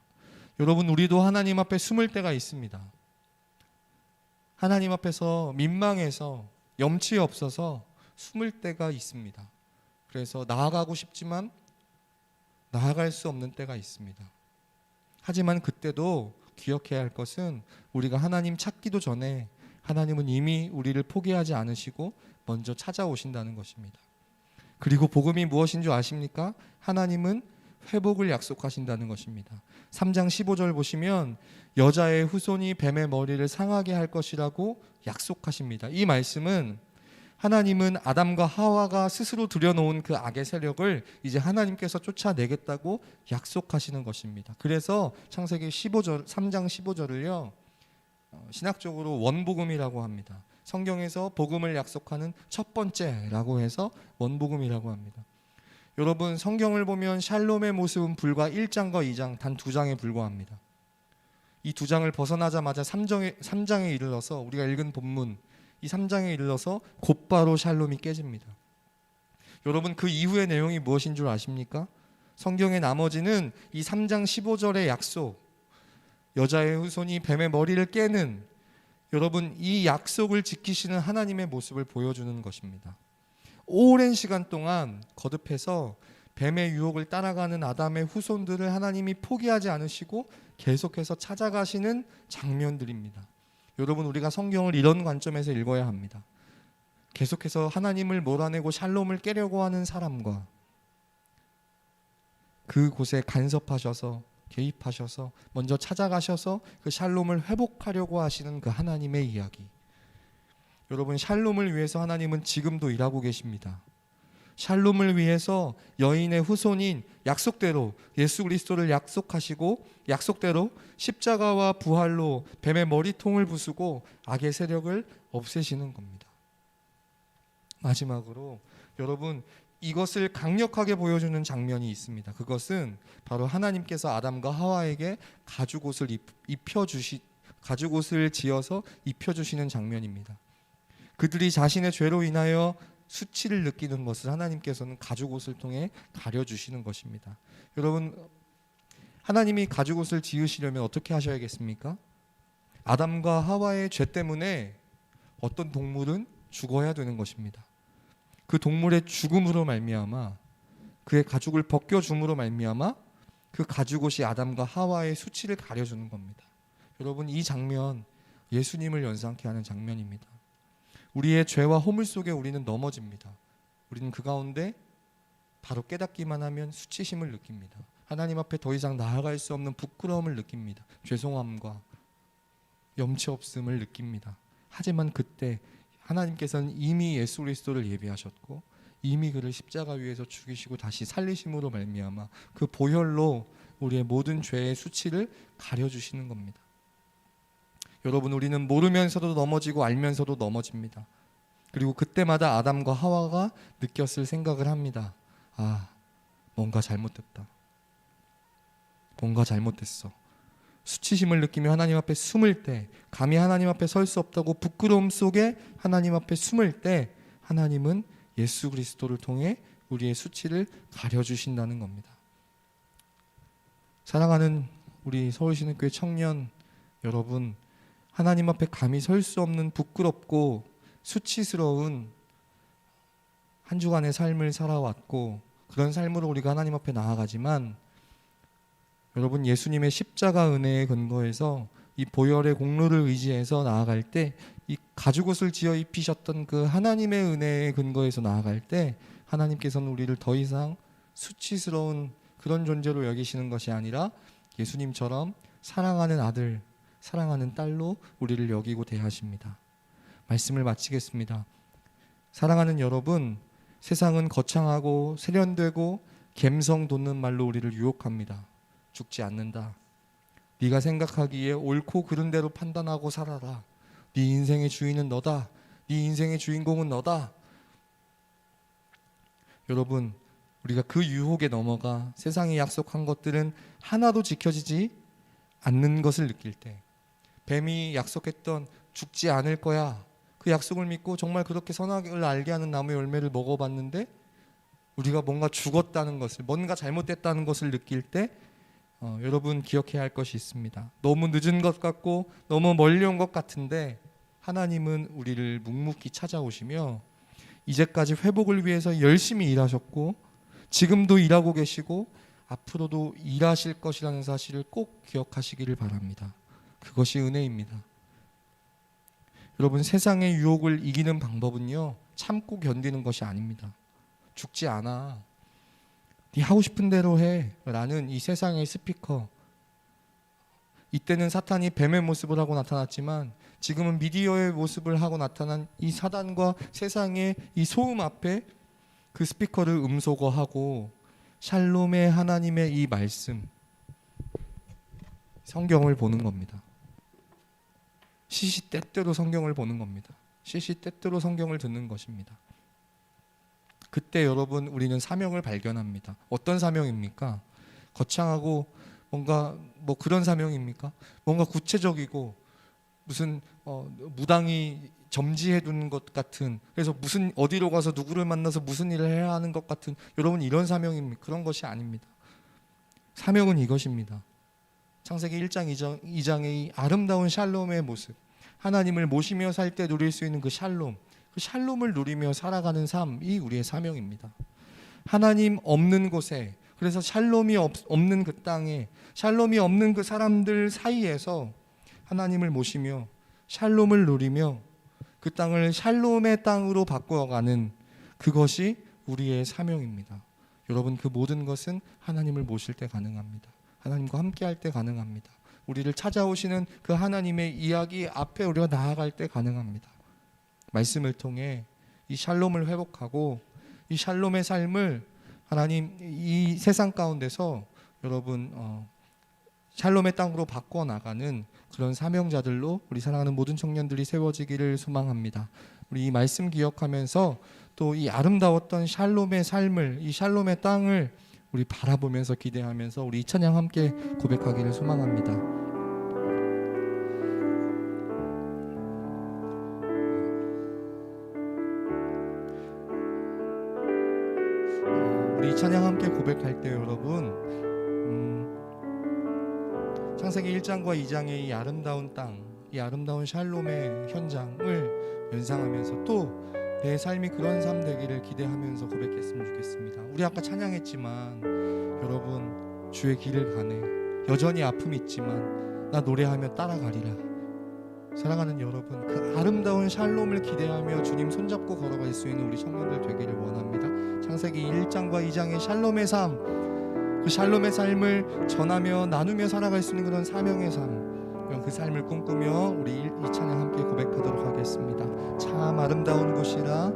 여러분, 우리도 하나님 앞에 숨을 때가 있습니다. 하나님 앞에서 민망해서 염치 없어서 숨을 때가 있습니다. 그래서 나아가고 싶지만 나아갈 수 없는 때가 있습니다. 하지만 그때도 기억해야 할 것은 우리가 하나님 찾기도 전에 하나님은 이미 우리를 포기하지 않으시고 먼저 찾아오신다는 것입니다. 그리고 복음이 무엇인 줄 아십니까? 하나님은 회복을 약속하신다는 것입니다. 3장 15절 보시면 여자의 후손이 뱀의 머리를 상하게 할 것이라고 약속하십니다. 이 말씀은 하나님은 아담과 하와가 스스로 들여놓은 그 악의 세력을 이제 하나님께서 쫓아내겠다고 약속하시는 것입니다. 그래서 창세기 3장 15절을요, 신학적으로 원복음이라고 합니다. 성경에서 복음을 약속하는 첫 번째라고 해서 원복음이라고 합니다. 여러분, 성경을 보면 샬롬의 모습은 불과 1장과 2장, 단 2장에 불과합니다. 이 2장을 벗어나자마자 3장에 이르러서 우리가 읽은 본문, 이 3장에 이르러서 곧바로 샬롬이 깨집니다. 여러분, 그 이후의 내용이 무엇인 줄 아십니까? 성경의 나머지는 이 3장 15절의 약속, 여자의 후손이 뱀의 머리를 깨는, 여러분, 이 약속을 지키시는 하나님의 모습을 보여주는 것입니다. 오랜 시간 동안 거듭해서 뱀의 유혹을 따라가는 아담의 후손들을 하나님이 포기하지 않으시고 계속해서 찾아가시는 장면들입니다. 여러분, 우리가 성경을 이런 관점에서 읽어야 합니다. 계속해서 하나님을 몰아내고 샬롬을 깨려고 하는 사람과 그곳에 간섭하셔서 개입하셔서 먼저 찾아가셔서 그 샬롬을 회복하려고 하시는 그 하나님의 이야기. 여러분, 샬롬을 위해서 하나님은 지금도 일하고 계십니다. 샬롬을 위해서 여인의 후손인 약속대로 예수 그리스도를 약속하시고 약속대로 십자가와 부활로 뱀의 머리통을 부수고 악의 세력을 없애시는 겁니다. 마지막으로 여러분, 이것을 강력하게 보여주는 장면이 있습니다. 그것은 바로 하나님께서 아담과 하와에게 가죽옷을 지어서 입혀주시는 장면입니다. 그들이 자신의 죄로 인하여 수치를 느끼는 것을 하나님께서는 가죽옷을 통해 가려주시는 것입니다. 여러분, 하나님이 가죽옷을 지으시려면 어떻게 하셔야겠습니까? 아담과 하와의 죄 때문에 어떤 동물은 죽어야 되는 것입니다. 그 동물의 죽음으로 말미암아, 그의 가죽을 벗겨줌으로 말미암아 그 가죽옷이 아담과 하와의 수치를 가려주는 겁니다. 여러분, 이 장면 예수님을 연상케 하는 장면입니다. 우리의 죄와 허물 속에 우리는 넘어집니다. 우리는 그 가운데 바로 깨닫기만 하면 수치심을 느낍니다. 하나님 앞에 더 이상 나아갈 수 없는 부끄러움을 느낍니다. 죄송함과 염치 없음을 느낍니다. 하지만 그때 하나님께서는 이미 예수 그리스도를 예비하셨고 이미 그를 십자가 위에서 죽이시고 다시 살리심으로 말미암아 그 보혈로 우리의 모든 죄의 수치를 가려주시는 겁니다. 여러분, 우리는 모르면서도 넘어지고 알면서도 넘어집니다. 그리고 그때마다 아담과 하와가 느꼈을 생각을 합니다. 아, 뭔가 잘못됐다. 뭔가 잘못됐어. 수치심을 느끼며 하나님 앞에 숨을 때, 감히 하나님 앞에 설 수 없다고 부끄러움 속에 하나님 앞에 숨을 때, 하나님은 예수 그리스도를 통해 우리의 수치를 가려주신다는 겁니다. 사랑하는 우리 서울신흥교회 청년 여러분, 하나님 앞에 감히 설 수 없는 부끄럽고 수치스러운 한 주간의 삶을 살아왔고, 그런 삶으로 우리가 하나님 앞에 나아가지만, 여러분, 예수님의 십자가 은혜에 근거해서 이 보혈의 공로를 의지해서 나아갈 때, 이 가죽옷을 지어 입히셨던 그 하나님의 은혜에 근거해서 나아갈 때, 하나님께서는 우리를 더 이상 수치스러운 그런 존재로 여기시는 것이 아니라 예수님처럼 사랑하는 아들, 사랑하는 딸로 우리를 여기고 대하십니다. 말씀을 마치겠습니다. 사랑하는 여러분, 세상은 거창하고 세련되고 감성 돋는 말로 우리를 유혹합니다. 죽지 않는다. 네가 생각하기에 옳고 그른 대로 판단하고 살아라. 네 인생의 주인은 너다. 네 인생의 주인공은 너다. 여러분, 우리가 그 유혹에 넘어가 세상이 약속한 것들은 하나도 지켜지지 않는 것을 느낄 때, 뱀이 약속했던 죽지 않을 거야, 그 약속을 믿고 정말 그렇게 선악을 알게 하는 나무의 열매를 먹어봤는데 우리가 뭔가 죽었다는 것을, 뭔가 잘못됐다는 것을 느낄 때 여러분, 기억해야 할 것이 있습니다. 너무 늦은 것 같고 너무 멀리 온 것 같은데, 하나님은 우리를 묵묵히 찾아오시며 이제까지 회복을 위해서 열심히 일하셨고, 지금도 일하고 계시고 앞으로도 일하실 것이라는 사실을 꼭 기억하시기를 바랍니다. 그것이 은혜입니다. 여러분, 세상의 유혹을 이기는 방법은요, 참고 견디는 것이 아닙니다. 죽지 않아, 네 하고 싶은 대로 해 라는 이 세상의 스피커, 이때는 사탄이 뱀의 모습을 하고 나타났지만 지금은 미디어의 모습을 하고 나타난 이 사단과 세상의 이 소음 앞에 그 스피커를 음소거하고 샬롬의 하나님의 이 말씀, 성경을 보는 겁니다. 시시때때로 성경을 보는 겁니다. 시시때때로 성경을 듣는 것입니다. 그때 여러분, 우리는 사명을 발견합니다. 어떤 사명입니까? 거창하고 뭔가 그런 사명입니까? 뭔가 구체적이고 무슨 무당이 점지해 두는 것 같은, 그래서 무슨 어디로 가서 누구를 만나서 무슨 일을 해야 하는 것 같은, 여러분, 이런 사명입니까? 그런 것이 아닙니다. 사명은 이것입니다. 창세기 1장 2장의 이 아름다운 샬롬의 모습, 하나님을 모시며 살 때 누릴 수 있는 그 샬롬, 그 샬롬을 누리며 살아가는 삶이 우리의 사명입니다. 하나님 없는 곳에, 그래서 샬롬이 없는 그 땅에, 샬롬이 없는 그 사람들 사이에서 하나님을 모시며 샬롬을 누리며 그 땅을 샬롬의 땅으로 바꾸어가는, 그것이 우리의 사명입니다. 여러분, 그 모든 것은 하나님을 모실 때 가능합니다. 하나님과 함께 할 때 가능합니다. 우리를 찾아오시는 그 하나님의 이야기 앞에 우리가 나아갈 때 가능합니다. 말씀을 통해 이 샬롬을 회복하고 이 샬롬의 삶을 하나님 이 세상 가운데서 여러분 샬롬의 땅으로 바꿔 나가는 그런 사명자들로 우리 사랑하는 모든 청년들이 세워지기를 소망합니다. 우리 이 말씀 기억하면서 또 이 아름다웠던 샬롬의 삶을, 이 샬롬의 땅을 우리 바라보면서 기대하면서 우리 이 찬양 함께 고백하기를 소망합니다. 우리 이 찬양 함께 고백할 때 여러분, 창세기 1장과 2장의 이 아름다운 땅, 이 아름다운 샬롬의 현장을 연상하면서 또 내 삶이 그런 삶 되기를 기대하면서 고백했으면 좋겠습니다. 우리 아까 찬양했지만 여러분, 주의 길을 가네, 여전히 아픔이 있지만 나 노래하며 따라가리라. 사랑하는 여러분, 그 아름다운 샬롬을 기대하며 주님 손잡고 걸어갈 수 있는 우리 청년들 되기를 원합니다. 창세기 1장과 2장의 샬롬의 삶, 그 샬롬의 삶을 전하며 나누며 살아갈 수 있는 그런 사명의 삶, 그 삶을 꿈꾸며 우리 이 찬양 함께 고백하도록 하겠습니다. 참 아름다운 곳이라,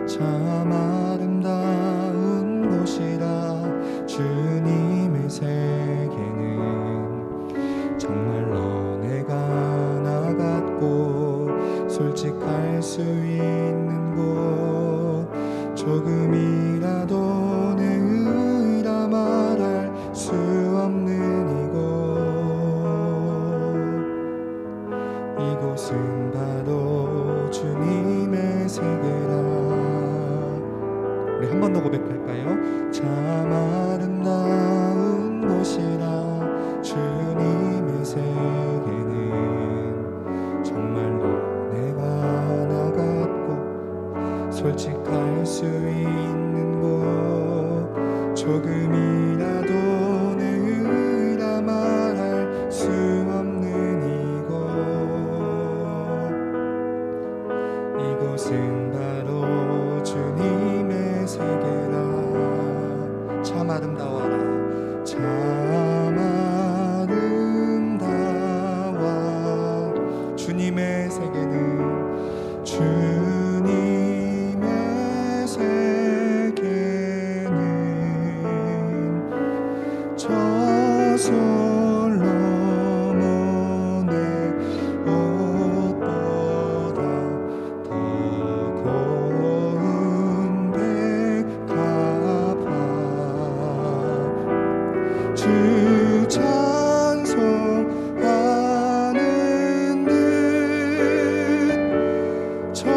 참 아름다운 곳이라, 주님의 세계는 정말로 내가 나가 우리 한 번 더 고백할까요? 참 아름다운 곳이라 주님의 세계는 정말로 내가 나 같고 솔직할 수 있는 곳 조금이라도 내 의라 말할 수 없는 이곳은 바로 주님의 세계라 참 아름다워라 참 아름다워 주님의 세계는 주님의 세계는 솔로몬의 옷보다 더 고운 백합화 주 찬송하는 듯 저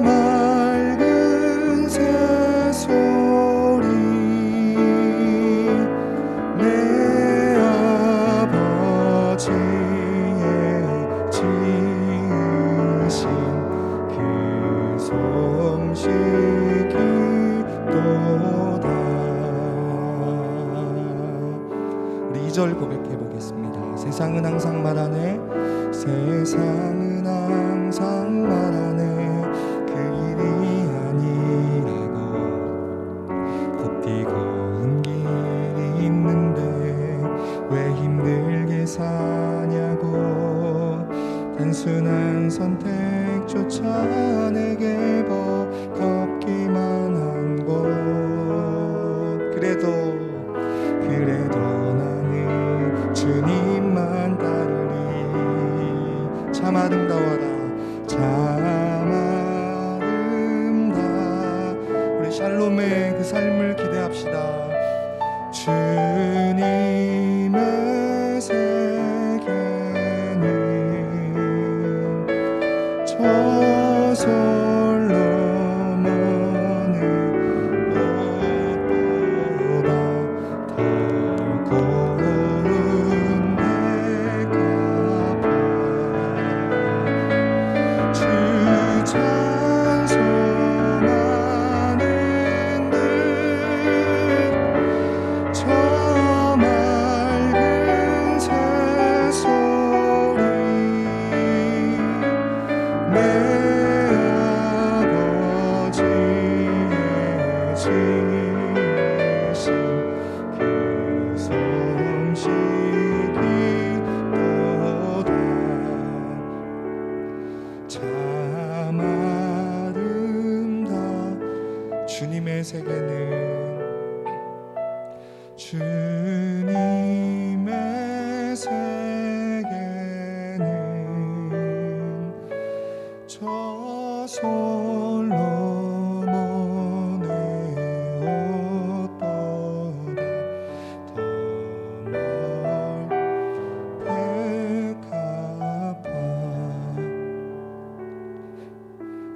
맑은 새소리 내 아버지의 지으신 그 솜씨기 또다. 우리 2절 고백해 보겠습니다. 세상은 항상 말하네 세상은 항상 말하네 그 일이 아니라고 곱디 고운 길이 있는데 왜 힘들게 사냐고 단순한 선택조차 내게 버겁기만 한 곳 그래도 나는 주님만 따르리 참 아름다워라 참 아름다 우리 샬롬의 그 삶을 기대합시다 주님의 세계는 저 솔로몬의 옷보다 더 고운 백합화 주 찬송하는 듯 저 맑은 새소리 내 아버지의 지으신 그 솜씨기보다 참 아름다 주님의 세계는 주님의 세계는 저 솔로몬의 옷보다 더 넓은 백합화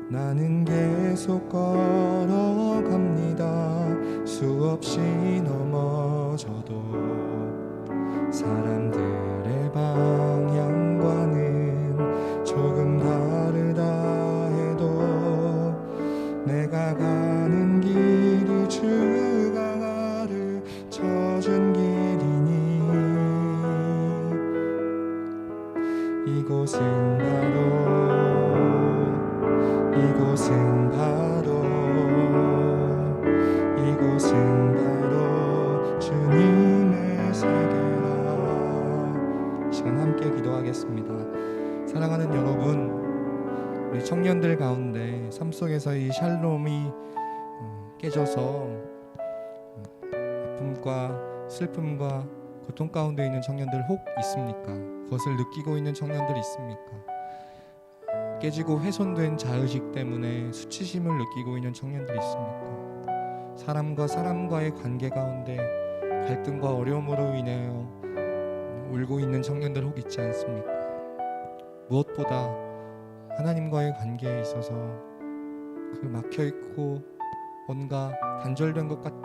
나는 계속 걸어갑니다 수없이 넘어져도 사람들의 방향과는 조금 다르다 해도 내가 가는 길이 주가 가르쳐준 길이니 이곳은 바로 주님의 세계라 시간 함께 기도하겠습니다. 사랑하는 여러분 우리 청년들 가운데 삶 속에서 이 샬롬이 깨져서 아픔과 슬픔과 고통 가운데 있는 청년들 혹 있습니까? 그것을 느끼고 있는 청년들 있습니까? 깨지고 훼손된 자의식 때문에 수치심을 느끼고 있는 청년들 있습니까? 사람과 사람과의 관계 가운데 갈등과 어려움으로 인하여 울고 있는 청년들 혹 있지 않습니까? 무엇보다 하나님과의 관계에 있어서 그 막혀있고 뭔가 단절된 것 같은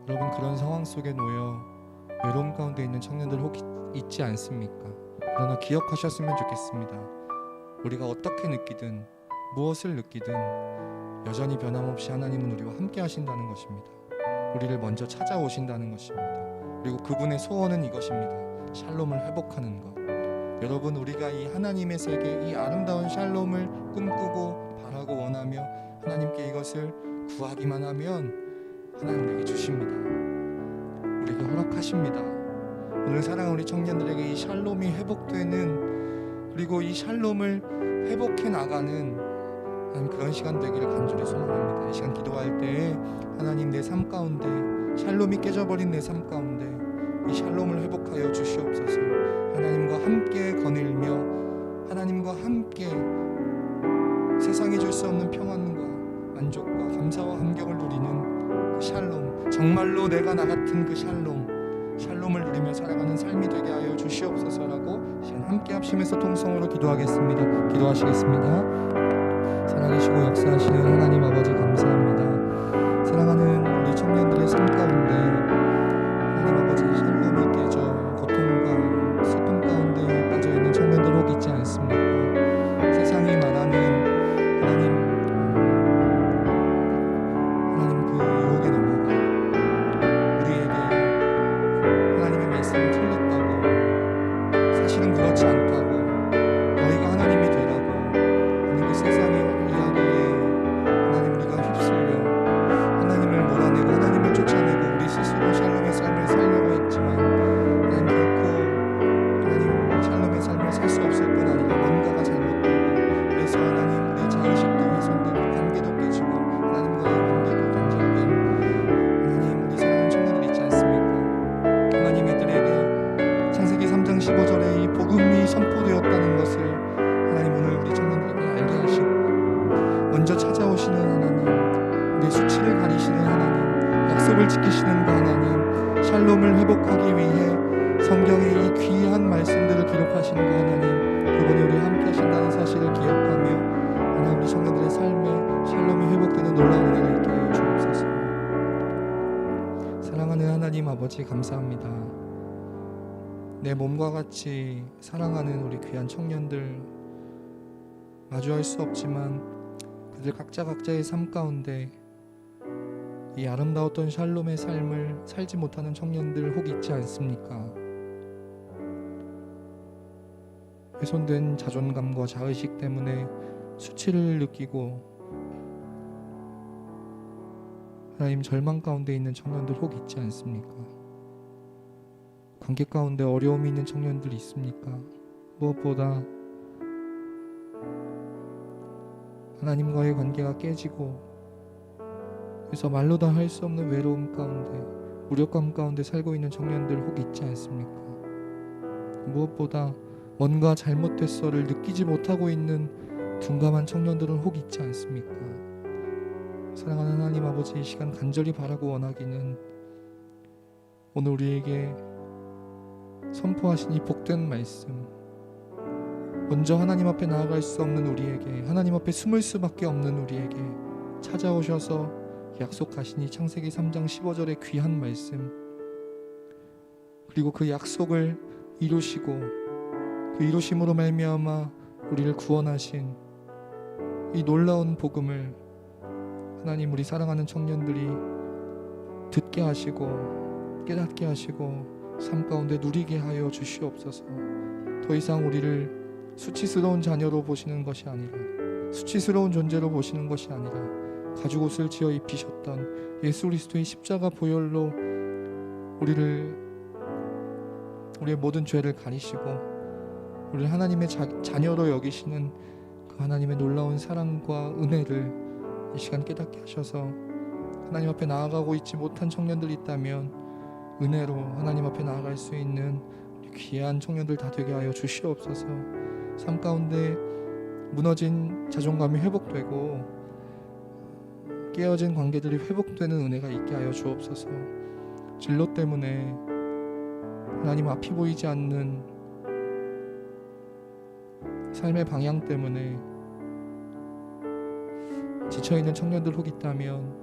여러분 그런 상황 속에 놓여 외로움 가운데 있는 청년들 혹 있지 않습니까? 그러나 기억하셨으면 좋겠습니다. 우리가 어떻게 느끼든 무엇을 느끼든 여전히 변함없이 하나님은 우리와 함께 하신다는 것입니다. 우리를 먼저 찾아오신다는 것입니다. 그리고 그분의 소원은 이것입니다. 샬롬을 회복하는 것. 여러분, 우리가 이 하나님의 세계, 이 아름다운 샬롬을 꿈꾸고 바라고 원하며 하나님께 이것을 구하기만 하면 하나님 우리에게 주십니다. 우리에게 허락하십니다. 오늘 사랑하는 우리 청년들에게 이 샬롬이 회복되는, 그리고 이 샬롬을 회복해 나가는 하나님 그런 시간 되기를 간절히 소망합니다. 이 시간 기도할 때에 하나님 내 삶 가운데 샬롬이 깨져버린 내 삶 가운데 이 샬롬을 회복하여 주시옵소서. 하나님과 함께 거닐며 하나님과 함께 세상이 줄 수 없는 평안과 만족과 감사와 감격을 누리는 그 샬롬, 정말로 내가 나 같은 그 샬롬을 누리며 살아가는 삶이 되게 하여 주시옵소서라고 시간 함께 합심해서 통성으로 기도하겠습니다. 기도하시겠습니다. 살아계시고 역사하시는 하나님 아버지 감사합니다. 사랑하는 우리 청년들의 삶 가운데 하나님 아버지 샬롬이 깨져 고통과 슬픔 가운데 빠져있는 청년들 혹 있지 않습니까? 세상이 말하는 하나님 그 유혹에 넘어가 우리에게 하나님의 말씀이 틀렸다고, 사실은 그렇지 않다고, 너희가 하나님이 되라고 하는 그 세상의 이야기에 하나님 우리가 휩쓸려 하나님을 몰아내고 하나님을 쫓아내고 우리 스스로 샬롬의 삶을 살려고 했지만 하나님 결코 하나님 샬롬의 삶을 살 수 없을 뿐 아니라 뭔가가 잘못되고, 그래서 하나님 우리 자의식도 훼손되고 관계도 깨지고 하나님과의 관계도 단절된 하나님 우리 사랑하는 청년들 있지 않습니까? 하나님 이들에게 창세기 3장 15절에 이 복음이 선포되었다는 것을 하나님 오늘 우리 청년들에게 알게 하시고 먼저 찾아오시는 하나님, 우리의 수치를 가리시는 하나님, 약속을 지키시는 그 하나님, 샬롬을 회복하기 위해 성경에 이 귀한 말씀들을 기록하시는 그 하나님, 그분이 우리와 함께 하신다는 사실을 기억하며 하나님 우리 청년들의 삶에 샬롬이 회복되는 놀라운 은혜가 있게 하여 주옵소서. 사랑하는 하나님 아버지 감사합니다. 내 몸과 같이 사랑하는 우리 귀한 청년들 마주할 수 없지만 그들 각자의 삶 가운데 이 아름다웠던 샬롬의 삶을 살지 못하는 청년들 혹 있지 않습니까? 훼손된 자존감과 자의식 때문에 수치를 느끼고 하나님 절망 가운데 있는 청년들 혹 있지 않습니까? 관계 가운데 어려움이 있는 청년들 있습니까? 무엇보다 하나님과의 관계가 깨지고 그래서 말로 다 할 수 없는 외로움 가운데 무력감 가운데 살고 있는 청년들 혹 있지 않습니까? 무엇보다 뭔가 잘못됐어를 느끼지 못하고 있는 둔감한 청년들은 혹 있지 않습니까? 사랑하는 하나님 아버지, 이 시간 간절히 바라고 원하기는 오늘 우리에게 선포하신 이 복된 말씀, 먼저 하나님 앞에 나아갈 수 없는 우리에게, 하나님 앞에 숨을 수밖에 없는 우리에게 찾아오셔서 약속하신 이 창세기 3장 15절의 귀한 말씀, 그리고 그 약속을 이루시고 그 이루심으로 말미암아 우리를 구원하신 이 놀라운 복음을 하나님 우리 사랑하는 청년들이 듣게 하시고 깨닫게 하시고 삶 가운데 누리게 하여 주시옵소서. 더 이상 우리를 수치스러운 자녀로 보시는 것이 아니라, 수치스러운 존재로 보시는 것이 아니라 가죽옷을 지어 입히셨던 예수 그리스도의 십자가 보혈로 우리의 모든 죄를 가리시고 우리를 하나님의 자녀로 여기시는 그 하나님의 놀라운 사랑과 은혜를 이 시간 깨닫게 하셔서 하나님 앞에 나아가고 있지 못한 청년들이 있다면 은혜로 하나님 앞에 나아갈 수 있는 귀한 청년들 다 되게 하여 주시옵소서. 삶 가운데 무너진 자존감이 회복되고 깨어진 관계들이 회복되는 은혜가 있게 하여 주옵소서. 진로 때문에 하나님 앞이 보이지 않는 삶의 방향 때문에 지쳐있는 청년들 혹 있다면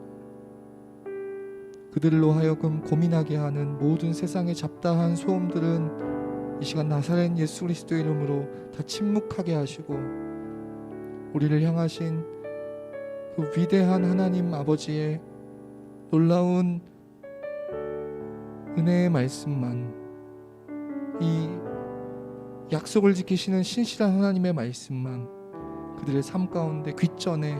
그들로 하여금 고민하게 하는 모든 세상의 잡다한 소음들은 이 시간 나사렛 예수 그리스도의 이름으로 다 침묵하게 하시고 우리를 향하신 그 위대한 하나님 아버지의 놀라운 은혜의 말씀만, 이 약속을 지키시는 신실한 하나님의 말씀만 그들의 삶 가운데 귓전에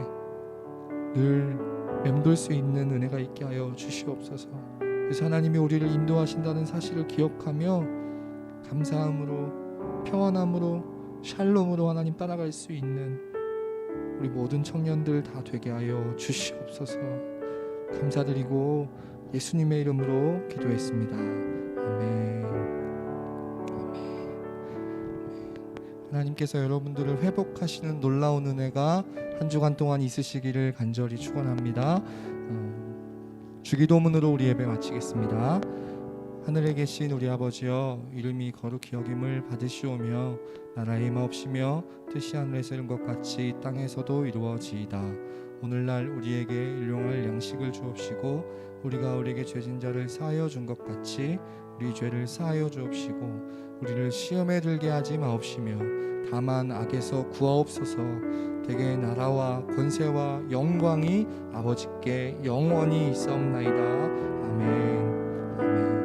늘 맴돌 수 있는 은혜가 있게 하여 주시옵소서. 그래서 하나님이 우리를 인도하신다는 사실을 기억하며 감사함으로, 평안함으로, 샬롬으로 하나님 따라갈 수 있는 우리 모든 청년들 다 되게 하여 주시옵소서. 감사드리고 예수님의 이름으로 기도했습니다. 아멘. 하나님께서 여러분들을 회복하시는 놀라운 은혜가 한 주간 동안 있으시기를 간절히 축원합니다. 주기도문으로 우리 예배 마치겠습니다. 하늘에 계신 우리 아버지여, 이름이 거룩히 여김을 받으시오며 나라의 임하옵시며 뜻이 하늘에서 이룬 것 같이 땅에서도 이루어지이다. 오늘날 우리에게 일용할 양식을 주옵시고 우리가 우리에게 죄진 자를 사하여 준 것 같이 우리 죄를 사하여 주옵시고 우리를 시험에 들게 하지 마옵시며 다만 악에서 구하옵소서. 대개 나라와 권세와 영광이 아버지께 영원히 있사옵나이다. 아멘. 아멘.